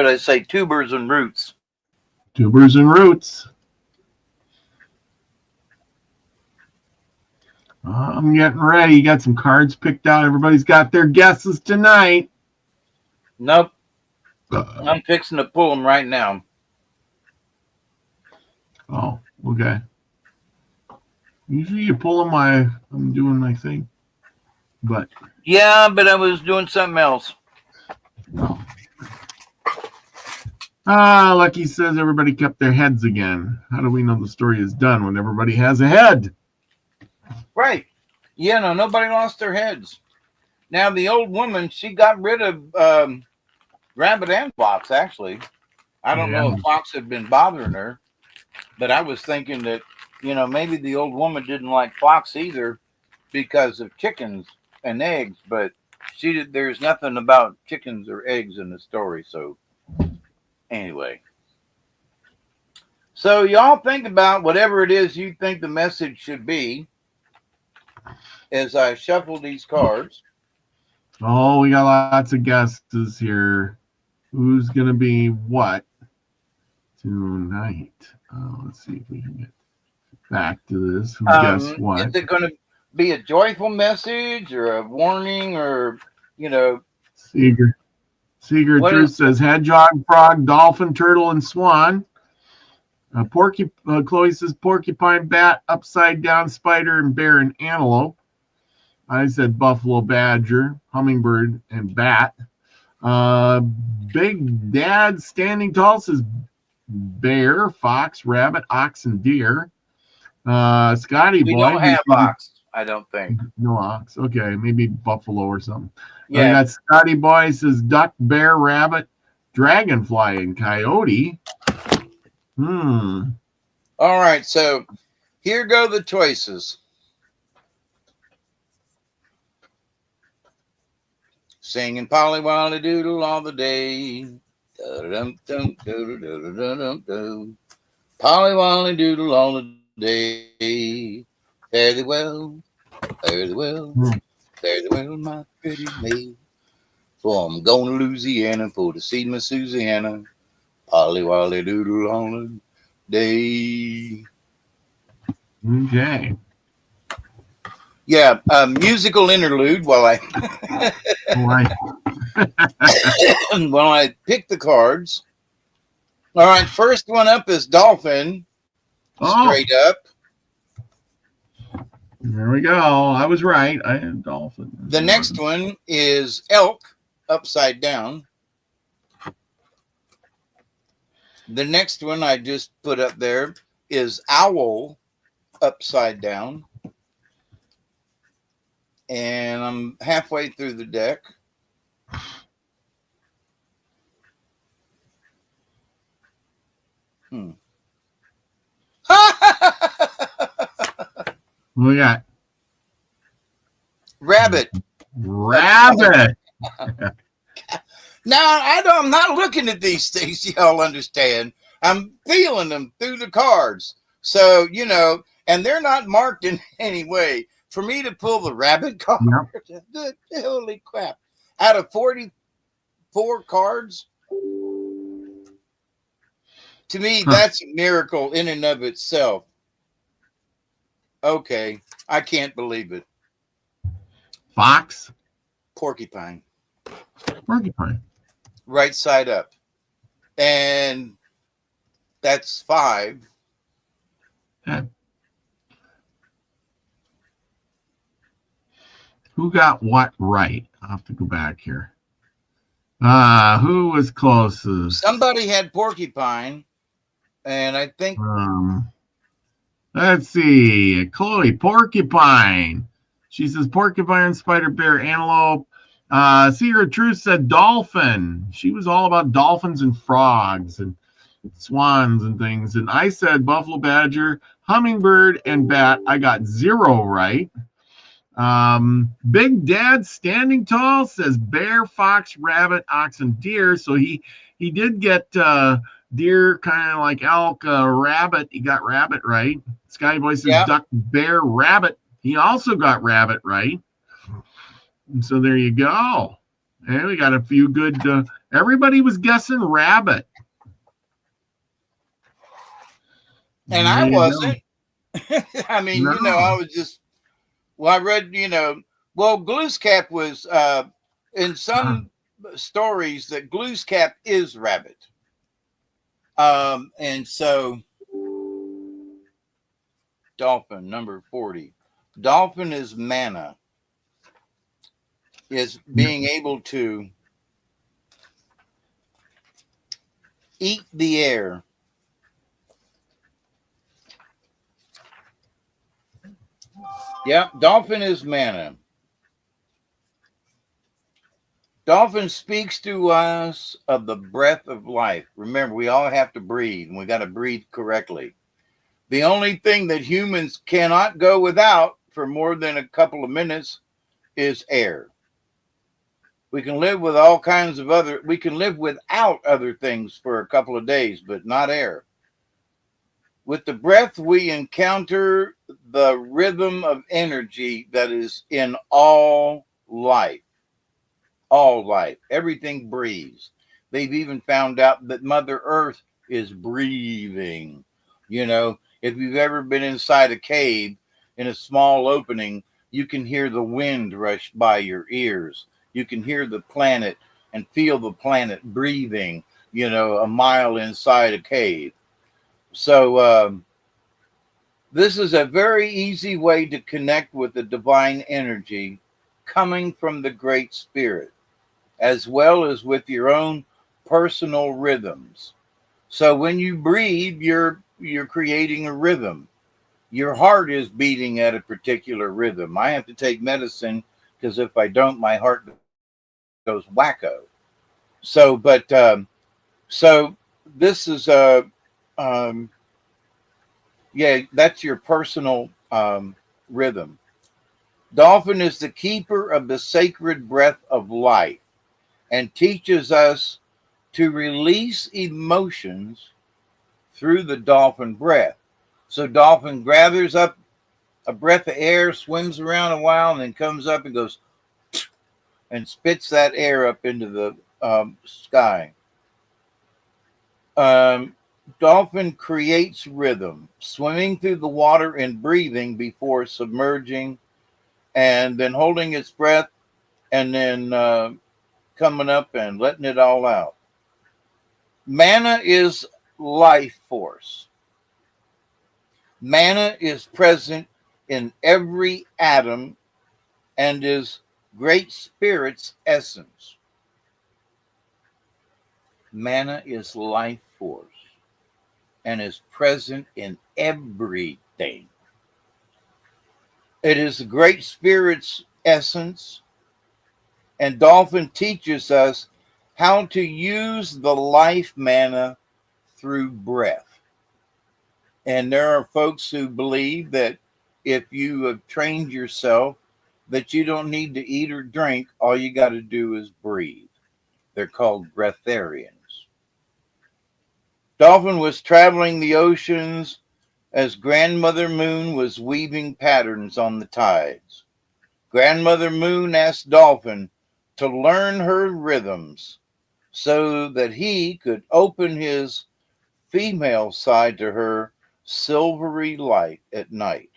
I say tubers and roots? Tubers and roots. I'm getting ready. You got some cards picked out. Everybody's got their guesses tonight. Nope. I'm fixing to pull them right now. Oh, okay. Usually you pull them I'm doing my thing. But yeah, but I was doing something else. No. Lucky says everybody kept their heads again. How do we know the story is done when everybody has a head? Right. Yeah, no, nobody lost their heads. Now, the old woman, she got rid of Rabbit and Fox, actually. I don't know if Fox had been bothering her, but I was thinking that, maybe the old woman didn't like Fox either because of chickens and eggs, but there's nothing about chickens or eggs in the story. So anyway, so y'all think about whatever it is you think the message should be as I shuffle these cards. Oh, we got lots of guesses here. Who's going to be what tonight? Let's see if we can get back to this. Who guessed what? Is it going to be a joyful message or a warning or, Seeger Truth says hedgehog, frog, dolphin, turtle, and swan. Chloe says porcupine, bat, upside down, spider, and bear, and antelope. I said buffalo, badger, hummingbird, and bat. Big Dad standing tall says bear, fox, rabbit, ox, and deer. Scotty we boy. Don't have ox, I don't think. No ox. Okay, maybe buffalo or something. Yeah. Got Scotty boy says duck, bear, rabbit, dragonfly, and coyote. All right, so here go the choices. Singing Polly Wolly Doodle all the day. Polly Wolly Doodle all the day. Fare thee well, fare thee well, fare thee well, my pretty maid. For I'm going to Louisiana for to see my Susanna. Polly Wolly Doodle all the day. Okay. Yeah, musical interlude while I while I pick the cards. All right, first one up is dolphin. Straight up. There we go. I was right. I had dolphin. The next one is elk, upside down. The next one I just put up there is owl, upside down. And I'm halfway through the deck. What we got? Rabbit. Rabbit. Now, I'm not looking at these things, y'all understand. I'm feeling them through the cards. So, and they're not marked in any way. For me to pull the rabbit card, Good, holy crap. Out of 44 cards, to me, that's a miracle in and of itself. Okay, I can't believe it. Fox. Porcupine. Right side up. And that's 5. Okay. Who got what right? I'll have to go back here. Who was closest? Somebody had porcupine, and I think... let's see. Chloe, porcupine. She says porcupine, spider, bear, antelope. Secret Truth said dolphin. She was all about dolphins and frogs and swans and things. And I said buffalo, badger, hummingbird, and bat. I got 0 right. Big Dad standing tall says bear, fox, rabbit, ox, and deer. So he did get deer, kind of like elk, rabbit. He got rabbit right. Sky Boy says duck, bear, rabbit. He also got rabbit right. And so there you go. And we got a few good. Everybody was guessing rabbit. And I wasn't. I mean, I was just. Well, I read, Glooskap was in some stories that Glooskap is rabbit. And so dolphin number 40. Dolphin is mana, is being able to eat the air. Yeah, dolphin is mana. Dolphin speaks to us of the breath of life. Remember, we all have to breathe, and we got to breathe correctly. The only thing that humans cannot go without for more than a couple of minutes is air. We can live with all kinds of we can live without other things for a couple of days, but not air. With the breath, we encounter the rhythm of energy that is in all life. All life. Everything breathes. They've even found out that Mother Earth is breathing. You know, if you've ever been inside a cave in a small opening, you can hear the wind rush by your ears. You can hear the planet and feel the planet breathing, you know, a mile inside a cave. So this is a very easy way to connect with the divine energy coming from the Great Spirit, as well as with your own personal rhythms. So when you breathe, you're creating a rhythm. Your heart is beating at a particular rhythm. I have to take medicine because if I don't, my heart goes wacko. So, so this is yeah, that's your personal rhythm. Dolphin is the keeper of the sacred breath of life and teaches us to release emotions through the dolphin breath. So dolphin gathers up a breath of air, swims around a while, and then comes up and goes and spits that air up into the sky. Dolphin creates rhythm, swimming through the water and breathing before submerging, and then holding its breath, and then coming up and letting it all out. Mana is life force. Mana is present in every atom and is Great Spirit's essence. Mana is life force and is present in everything. It is the Great Spirit's essence, and Dolphin teaches us how to use the life mana through breath. And there are folks who believe that if you have trained yourself, that you don't need to eat or drink, all you got to do is breathe. They're called breatharians. Dolphin was traveling the oceans as Grandmother Moon was weaving patterns on the tides. Grandmother Moon asked Dolphin to learn her rhythms so that he could open his female side to her silvery light at night.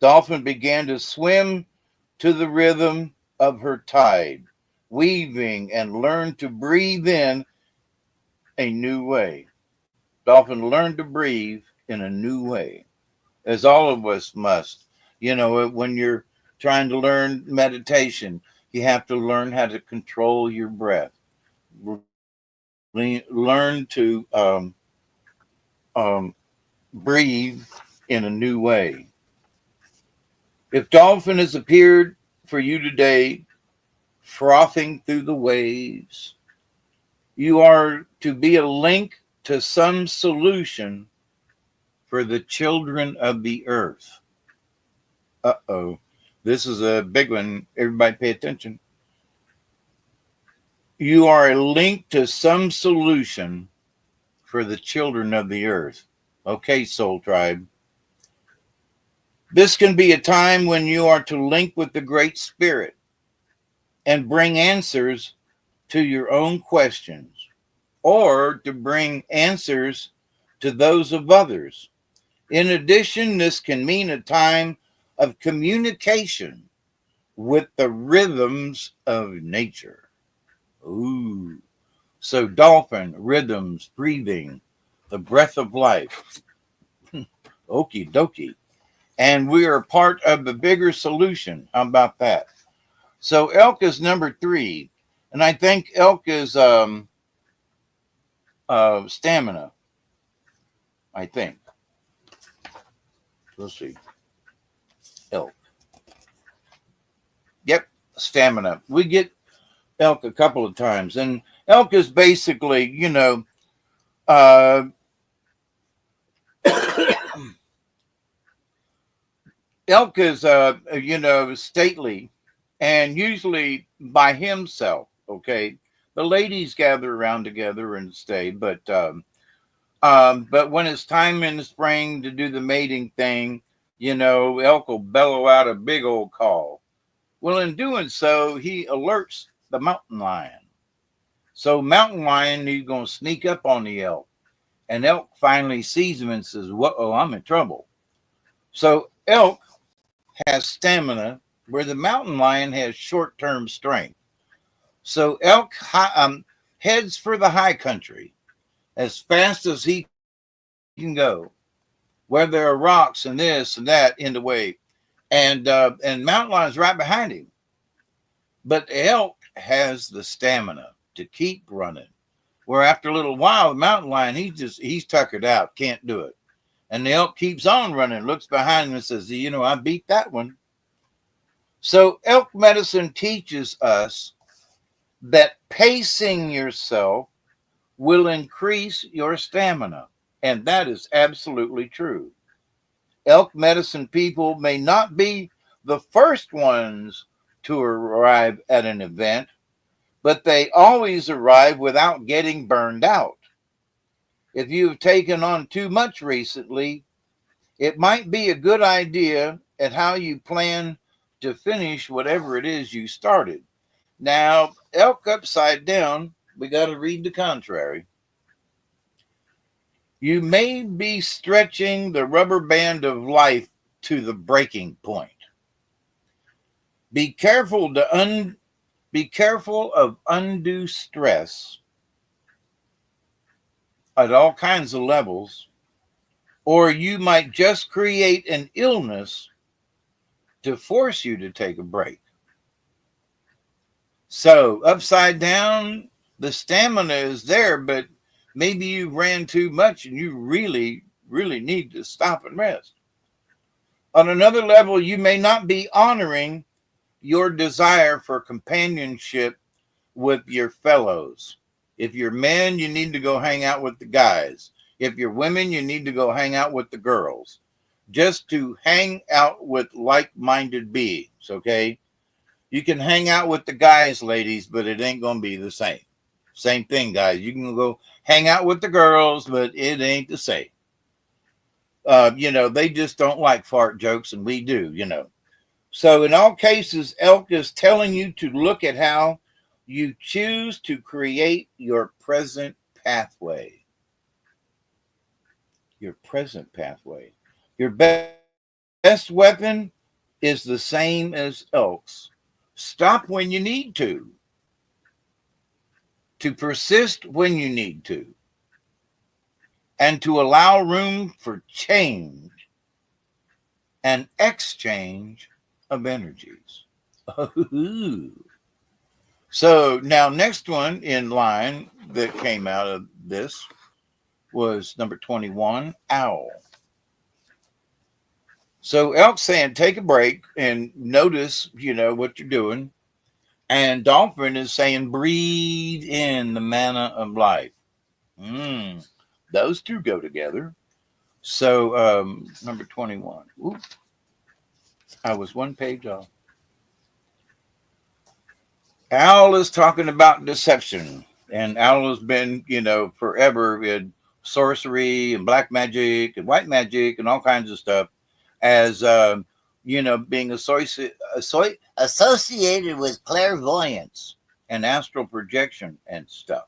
Dolphin began to swim to the rhythm of her tide, weaving and learned to breathe in a new way. Dolphin learned to breathe in a new way, as all of us must. You know, when you're trying to learn meditation, you have to learn how to control your breath. Learn to breathe in a new way. If Dolphin has appeared for you today, frothing through the waves, you are to be a link to some solution for the children of the earth. Uh-oh. This is a big one. Everybody pay attention. You are a link to some solution for the children of the earth. Okay, Soul Tribe. This can be a time when you are to link with the Great Spirit and bring answers to your own questions, or to bring answers to those of others. In addition, this can mean a time of communication with the rhythms of nature. Ooh. So dolphin, rhythms, breathing, the breath of life. Okie dokie. And we are part of the bigger solution. How about that? So elk is number 3. And I think elk is stamina. I think. Let's see. Elk. Yep, stamina. We get elk a couple of times. And elk is basically, elk is, stately and usually by himself. Okay. The ladies gather around together and stay, but when it's time in the spring to do the mating thing, elk will bellow out a big old call. Well, in doing so, he alerts the mountain lion. So mountain lion, he's going to sneak up on the elk. And elk finally sees him and says, whoa, I'm in trouble. So elk has stamina where the mountain lion has short-term strength. So elk heads for the high country as fast as he can go, where there are rocks and this and that in the way. And mountain lion's right behind him. But elk has the stamina to keep running. Where after a little while, the mountain lion, he's tuckered out, can't do it. And the elk keeps on running, looks behind him and says, I beat that one. So elk medicine teaches us that pacing yourself will increase your stamina. And that is absolutely true. Elk medicine people may not be the first ones to arrive at an event, but they always arrive without getting burned out. If you've taken on too much recently, it might be a good idea at how you plan to finish whatever it is you started. Now, elk upside down, we got to read the contrary. You may be stretching the rubber band of life to the breaking point. Be careful of undue stress at all kinds of levels, or you might just create an illness to force you to take a break. So upside down, the stamina is there, but maybe you ran too much and you really, really need to stop and rest. On another level, you may not be honoring your desire for companionship with your fellows. If you're men, you need to go hang out with the guys. If you're women, you need to go hang out with the girls. Just to hang out with like-minded beings, okay? You can hang out with the guys, ladies, but it ain't going to be the same. Same thing, guys. You can go hang out with the girls, but it ain't the same. They just don't like fart jokes, and we do, So in all cases, elk is telling you to look at how you choose to create your present pathway. Your present pathway. Your best weapon is the same as elk's. Stop when you need to persist when you need to, and to allow room for change and exchange of energies. So now next one in line that came out of this was number 21, owl. So elk saying, take a break and notice, what you're doing. And dolphin is saying, breathe in the manna of life. Those two go together. So number 21. Ooh, I was one page off. Owl is talking about deception. And owl has been, forever in sorcery and black magic and white magic and all kinds of stuff as, being associated with clairvoyance and astral projection and stuff.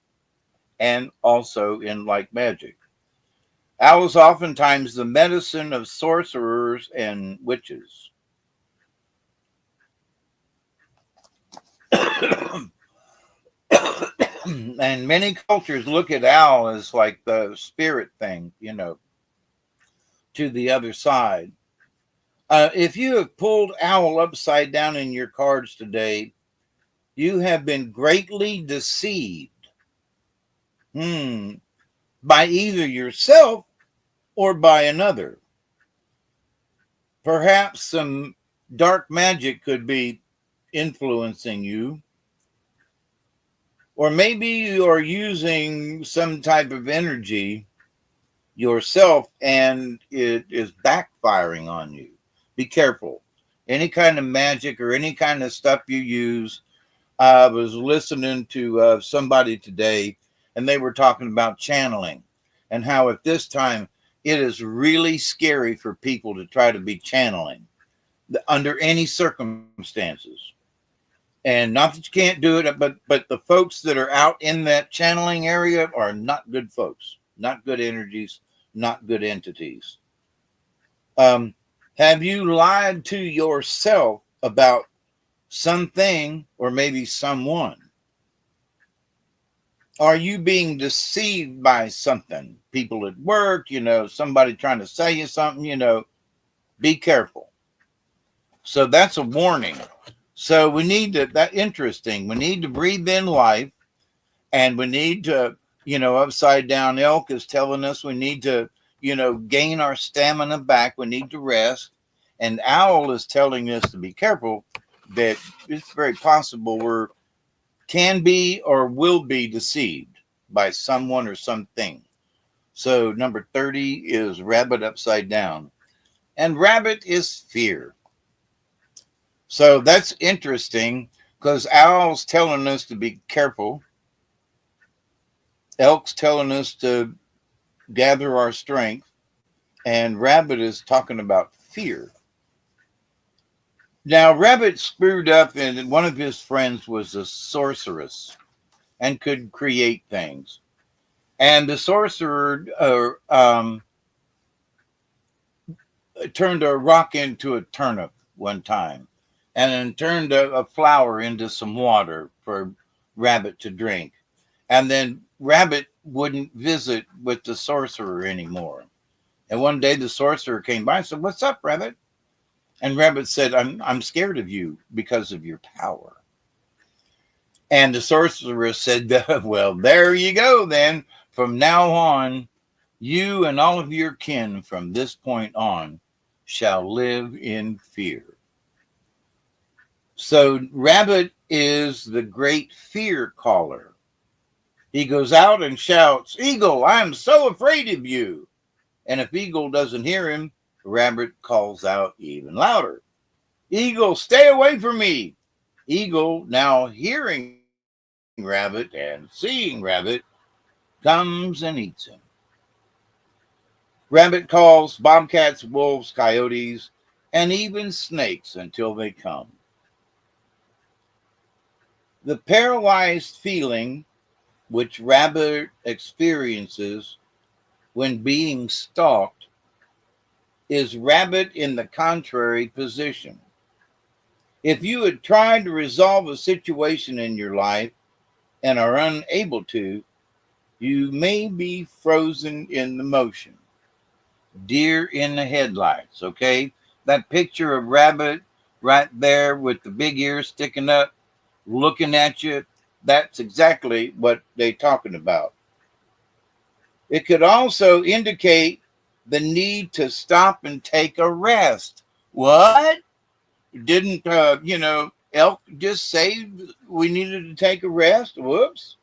And also in like magic. Owl is oftentimes the medicine of sorcerers and witches. And many cultures look at owl as like the spirit thing, you know, to the other side. If you have pulled owl upside down in your cards today, you have been greatly deceived by either yourself or by another. Perhaps some dark magic could be influencing you. Or maybe you are using some type of energy yourself and it is backfiring on you. Be careful. Any kind of magic or any kind of stuff you use. I was listening to somebody today, and they were talking about channeling and how at this time it is really scary for people to try to be channeling under any circumstances. And not that you can't do it, but the folks that are out in that channeling area are not good folks, not good energies, not good entities. Have you lied to yourself about something or maybe someone? Are you being deceived by something? People at work, you know, somebody trying to sell you something, you know, be careful. So that's a warning. So we need to, that interesting. We need to breathe in life, and we need to, you know, upside down elk is telling us we need to, you know, gain our stamina back. We need to rest. And owl is telling us to be careful that it's very possible we're can be or will be deceived by someone or something. So number 30 is rabbit upside down. And rabbit is fear. So that's interesting because owl's telling us to be careful. Elk's telling us to gather our strength. And rabbit is talking about fear. Now, rabbit screwed up, and one of his friends was a sorceress and could create things. And the sorcerer turned a rock into a turnip one time, and then turned a flower into some water for rabbit to drink. And then rabbit wouldn't visit with the sorcerer anymore. And one day the sorcerer came by and said, "What's up, rabbit?" And rabbit said, I'm scared of you because of your power. And the sorceress said, "Well, there you go then. From now on, you and all of your kin from this point on shall live in fear." So rabbit is the great fear caller. He goes out and shouts, "Eagle, I'm so afraid of you." And if Eagle doesn't hear him, rabbit calls out even louder, "Eagle, stay away from me." Eagle, now hearing rabbit and seeing rabbit, comes and eats him. Rabbit calls bobcats, wolves, coyotes, and even snakes until they come. The paralyzed feeling which rabbit experiences when being stalked is rabbit in the contrary position. If you had tried to resolve a situation in your life and are unable to, you may be frozen in the motion. Deer in the headlights, okay? That picture of rabbit right there with the big ears sticking up, looking at you, that's exactly what they're talking about. It could also indicate the need to stop and take a rest. What? Didn't, Elk just say we needed to take a rest? Whoops.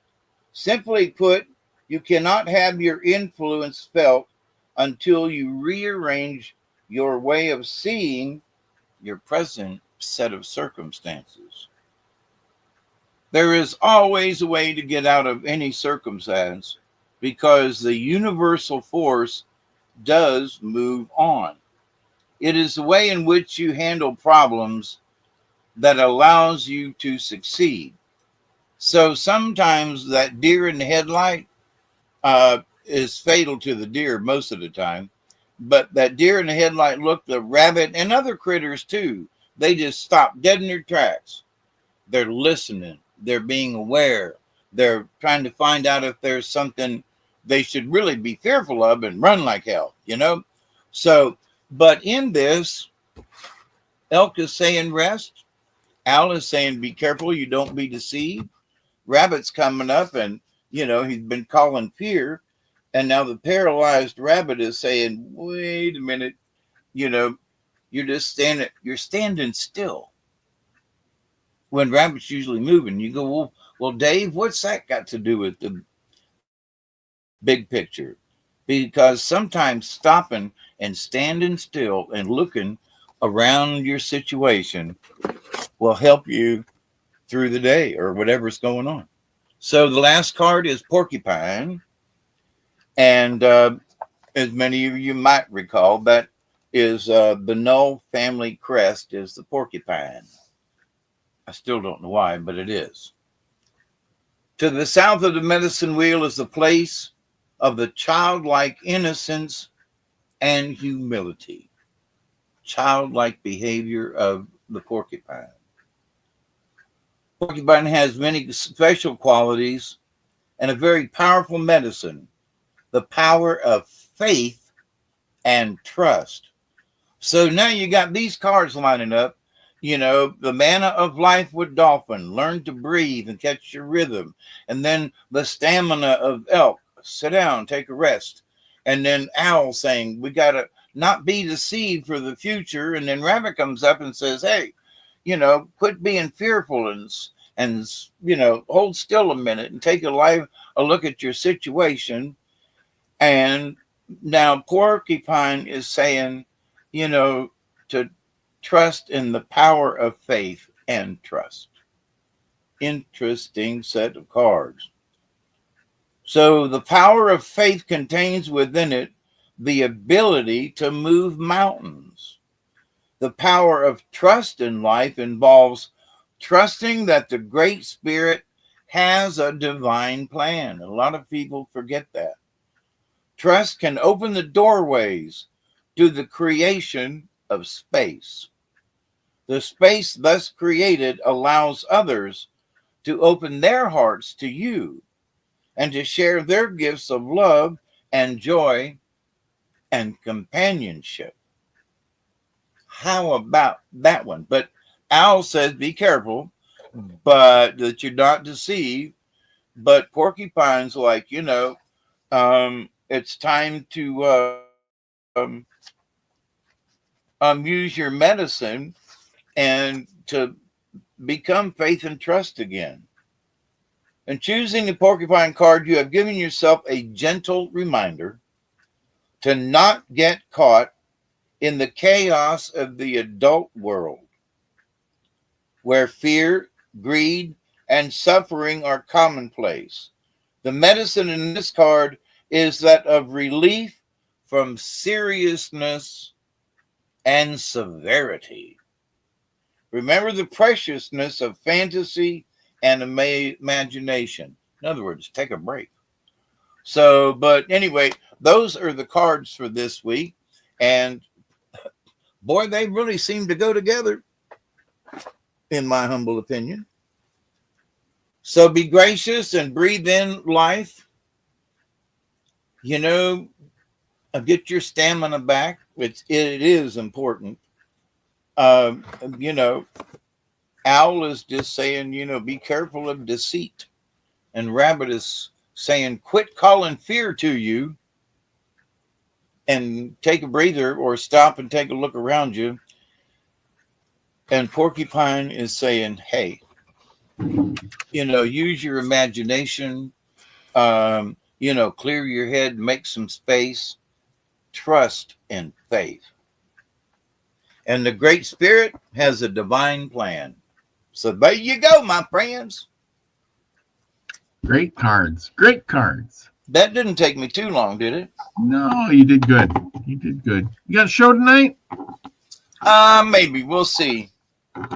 Simply put, you cannot have your influence felt until you rearrange your way of seeing your present set of circumstances. There is always a way to get out of any circumstance because the universal force does move on. It is the way in which you handle problems that allows you to succeed. So sometimes that deer in the headlight is fatal to the deer most of the time. But that deer in the headlight look, the rabbit and other critters too, they just stop dead in their tracks. They're listening. They're being aware. they're trying to find out if there's something they should really be fearful of and run like hell, you know? So, but in this, elk is saying rest. Owl is saying be careful, you don't be deceived. Rabbit's coming up and, you know, he's been calling fear. And now the paralyzed rabbit is saying, wait a minute, you know, you're standing still. When rabbit's usually moving, you go, well, Dave, what's that got to do with the big picture? Because sometimes stopping and standing still and looking around your situation will help you through the day or whatever's going on. So the last card is Porcupine. And as many of you might recall, that is the Null family crest is the porcupine. I still don't know why, but it is. To the south of the medicine wheel is the place of the childlike innocence and humility. Childlike behavior of the porcupine. Porcupine has many special qualities and a very powerful medicine, the power of faith and trust. So now you got these cards lining up. You know, the manna of life with dolphin, learn to breathe and catch your rhythm. And then the stamina of elk, sit down, take a rest. And then owl saying, we got to not be deceived for the future. And then rabbit comes up and says, hey, you know, quit being fearful and you know, hold still a minute and take a look at your situation. And now Porcupine is saying, you know, to trust in the power of faith and trust. Interesting set of cards. So the power of faith contains within it the ability to move mountains. The power of trust in life involves trusting that the Great Spirit has a divine plan. A lot of people forget that. Trust can open the doorways to the creation of space. The space thus created allows others to open their hearts to you and to share their gifts of love and joy and companionship. How about that one? But Owl says, be careful, but that you're not deceived. But Porcupine's like, you know, it's time to use your medicine and to become faith and trust again. In choosing the Porcupine card, you have given yourself a gentle reminder to not get caught in the chaos of the adult world, where fear, greed, and suffering are commonplace. The medicine in this card is that of relief from seriousness and severity. Remember the preciousness of fantasy and imagination. In other words, take a break. So, but anyway, those are the cards for this week. And boy, they really seem to go together, in my humble opinion. So be gracious and breathe in life. You know, get your stamina back. It is important. You know, Owl is just saying, you know, be careful of deceit. And Rabbit is saying, quit calling fear to you and take a breather or stop and take a look around you. And Porcupine is saying, hey, you know, use your imagination, you know, clear your head, make some space, trust and faith. And the Great Spirit has a divine plan. So there you go, my friends. Great cards. Great cards. That didn't take me too long, did it? No, you did good. You did good. You got a show tonight? Maybe. We'll see.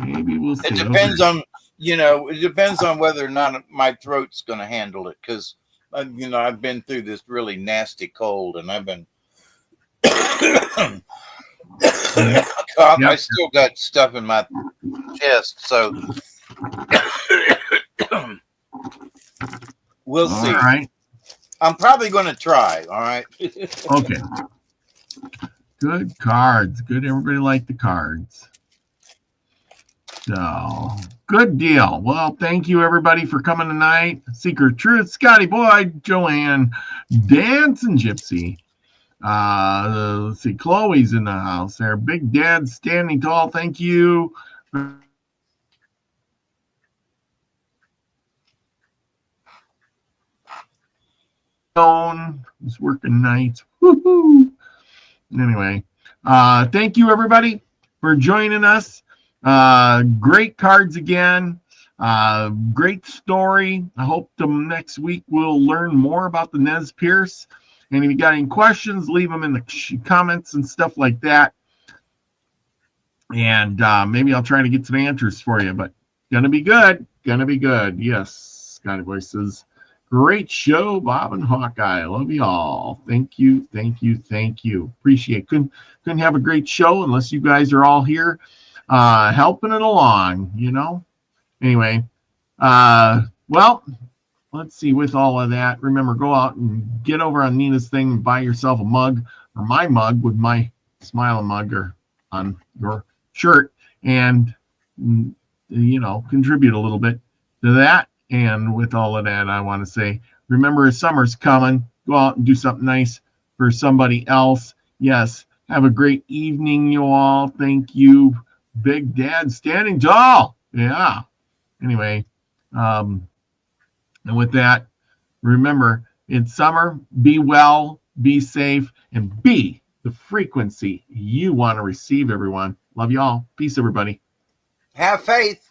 Maybe we'll see. It depends on, you know, it depends on whether or not my throat's going to handle it. Because, you know, I've been through this really nasty cold and I've been... I still got stuff in my chest, so We'll see. All right. I'm probably going to try. All right. Okay. Good cards. Good. Everybody liked the cards. So, good deal. Well, thank you, everybody, for coming tonight. Secret Truth, Scotty Boyd, Joanne, Dancing Gypsy. Let's see. Chloe's in the house there. Big Dad Standing Tall. Thank you. Was working nights. Woo-hoo. Anyway, thank you, everybody, for joining us. Great cards again. Great story. I hope the next week we'll learn more about the Nez Perce. And if you got any questions, leave them in the comments and stuff like that. And maybe I'll try to get some answers for you. But gonna be good. Gonna be good. Yes, Scotty Boy says, great show, Bob and Hawkeye. I love you all. Thank you, thank you, thank you. Appreciate it. Couldn't have a great show unless you guys are all here helping it along, you know. Anyway, well, let's see. With all of that, remember, go out and get over on Nina's thing and buy yourself a mug, or my mug with my smiling mug or on your shirt, and you know, contribute a little bit to that. And with all of that, I want to say, remember, summer's coming. Go out and do something nice for somebody else. Yes, have a great evening, you all. Thank you, Big Dad Standing Tall. Yeah. Anyway, and with that, remember, it's summer. Be well, be safe, and be the frequency you want to receive, everyone. Love you all. Peace, everybody. Have faith.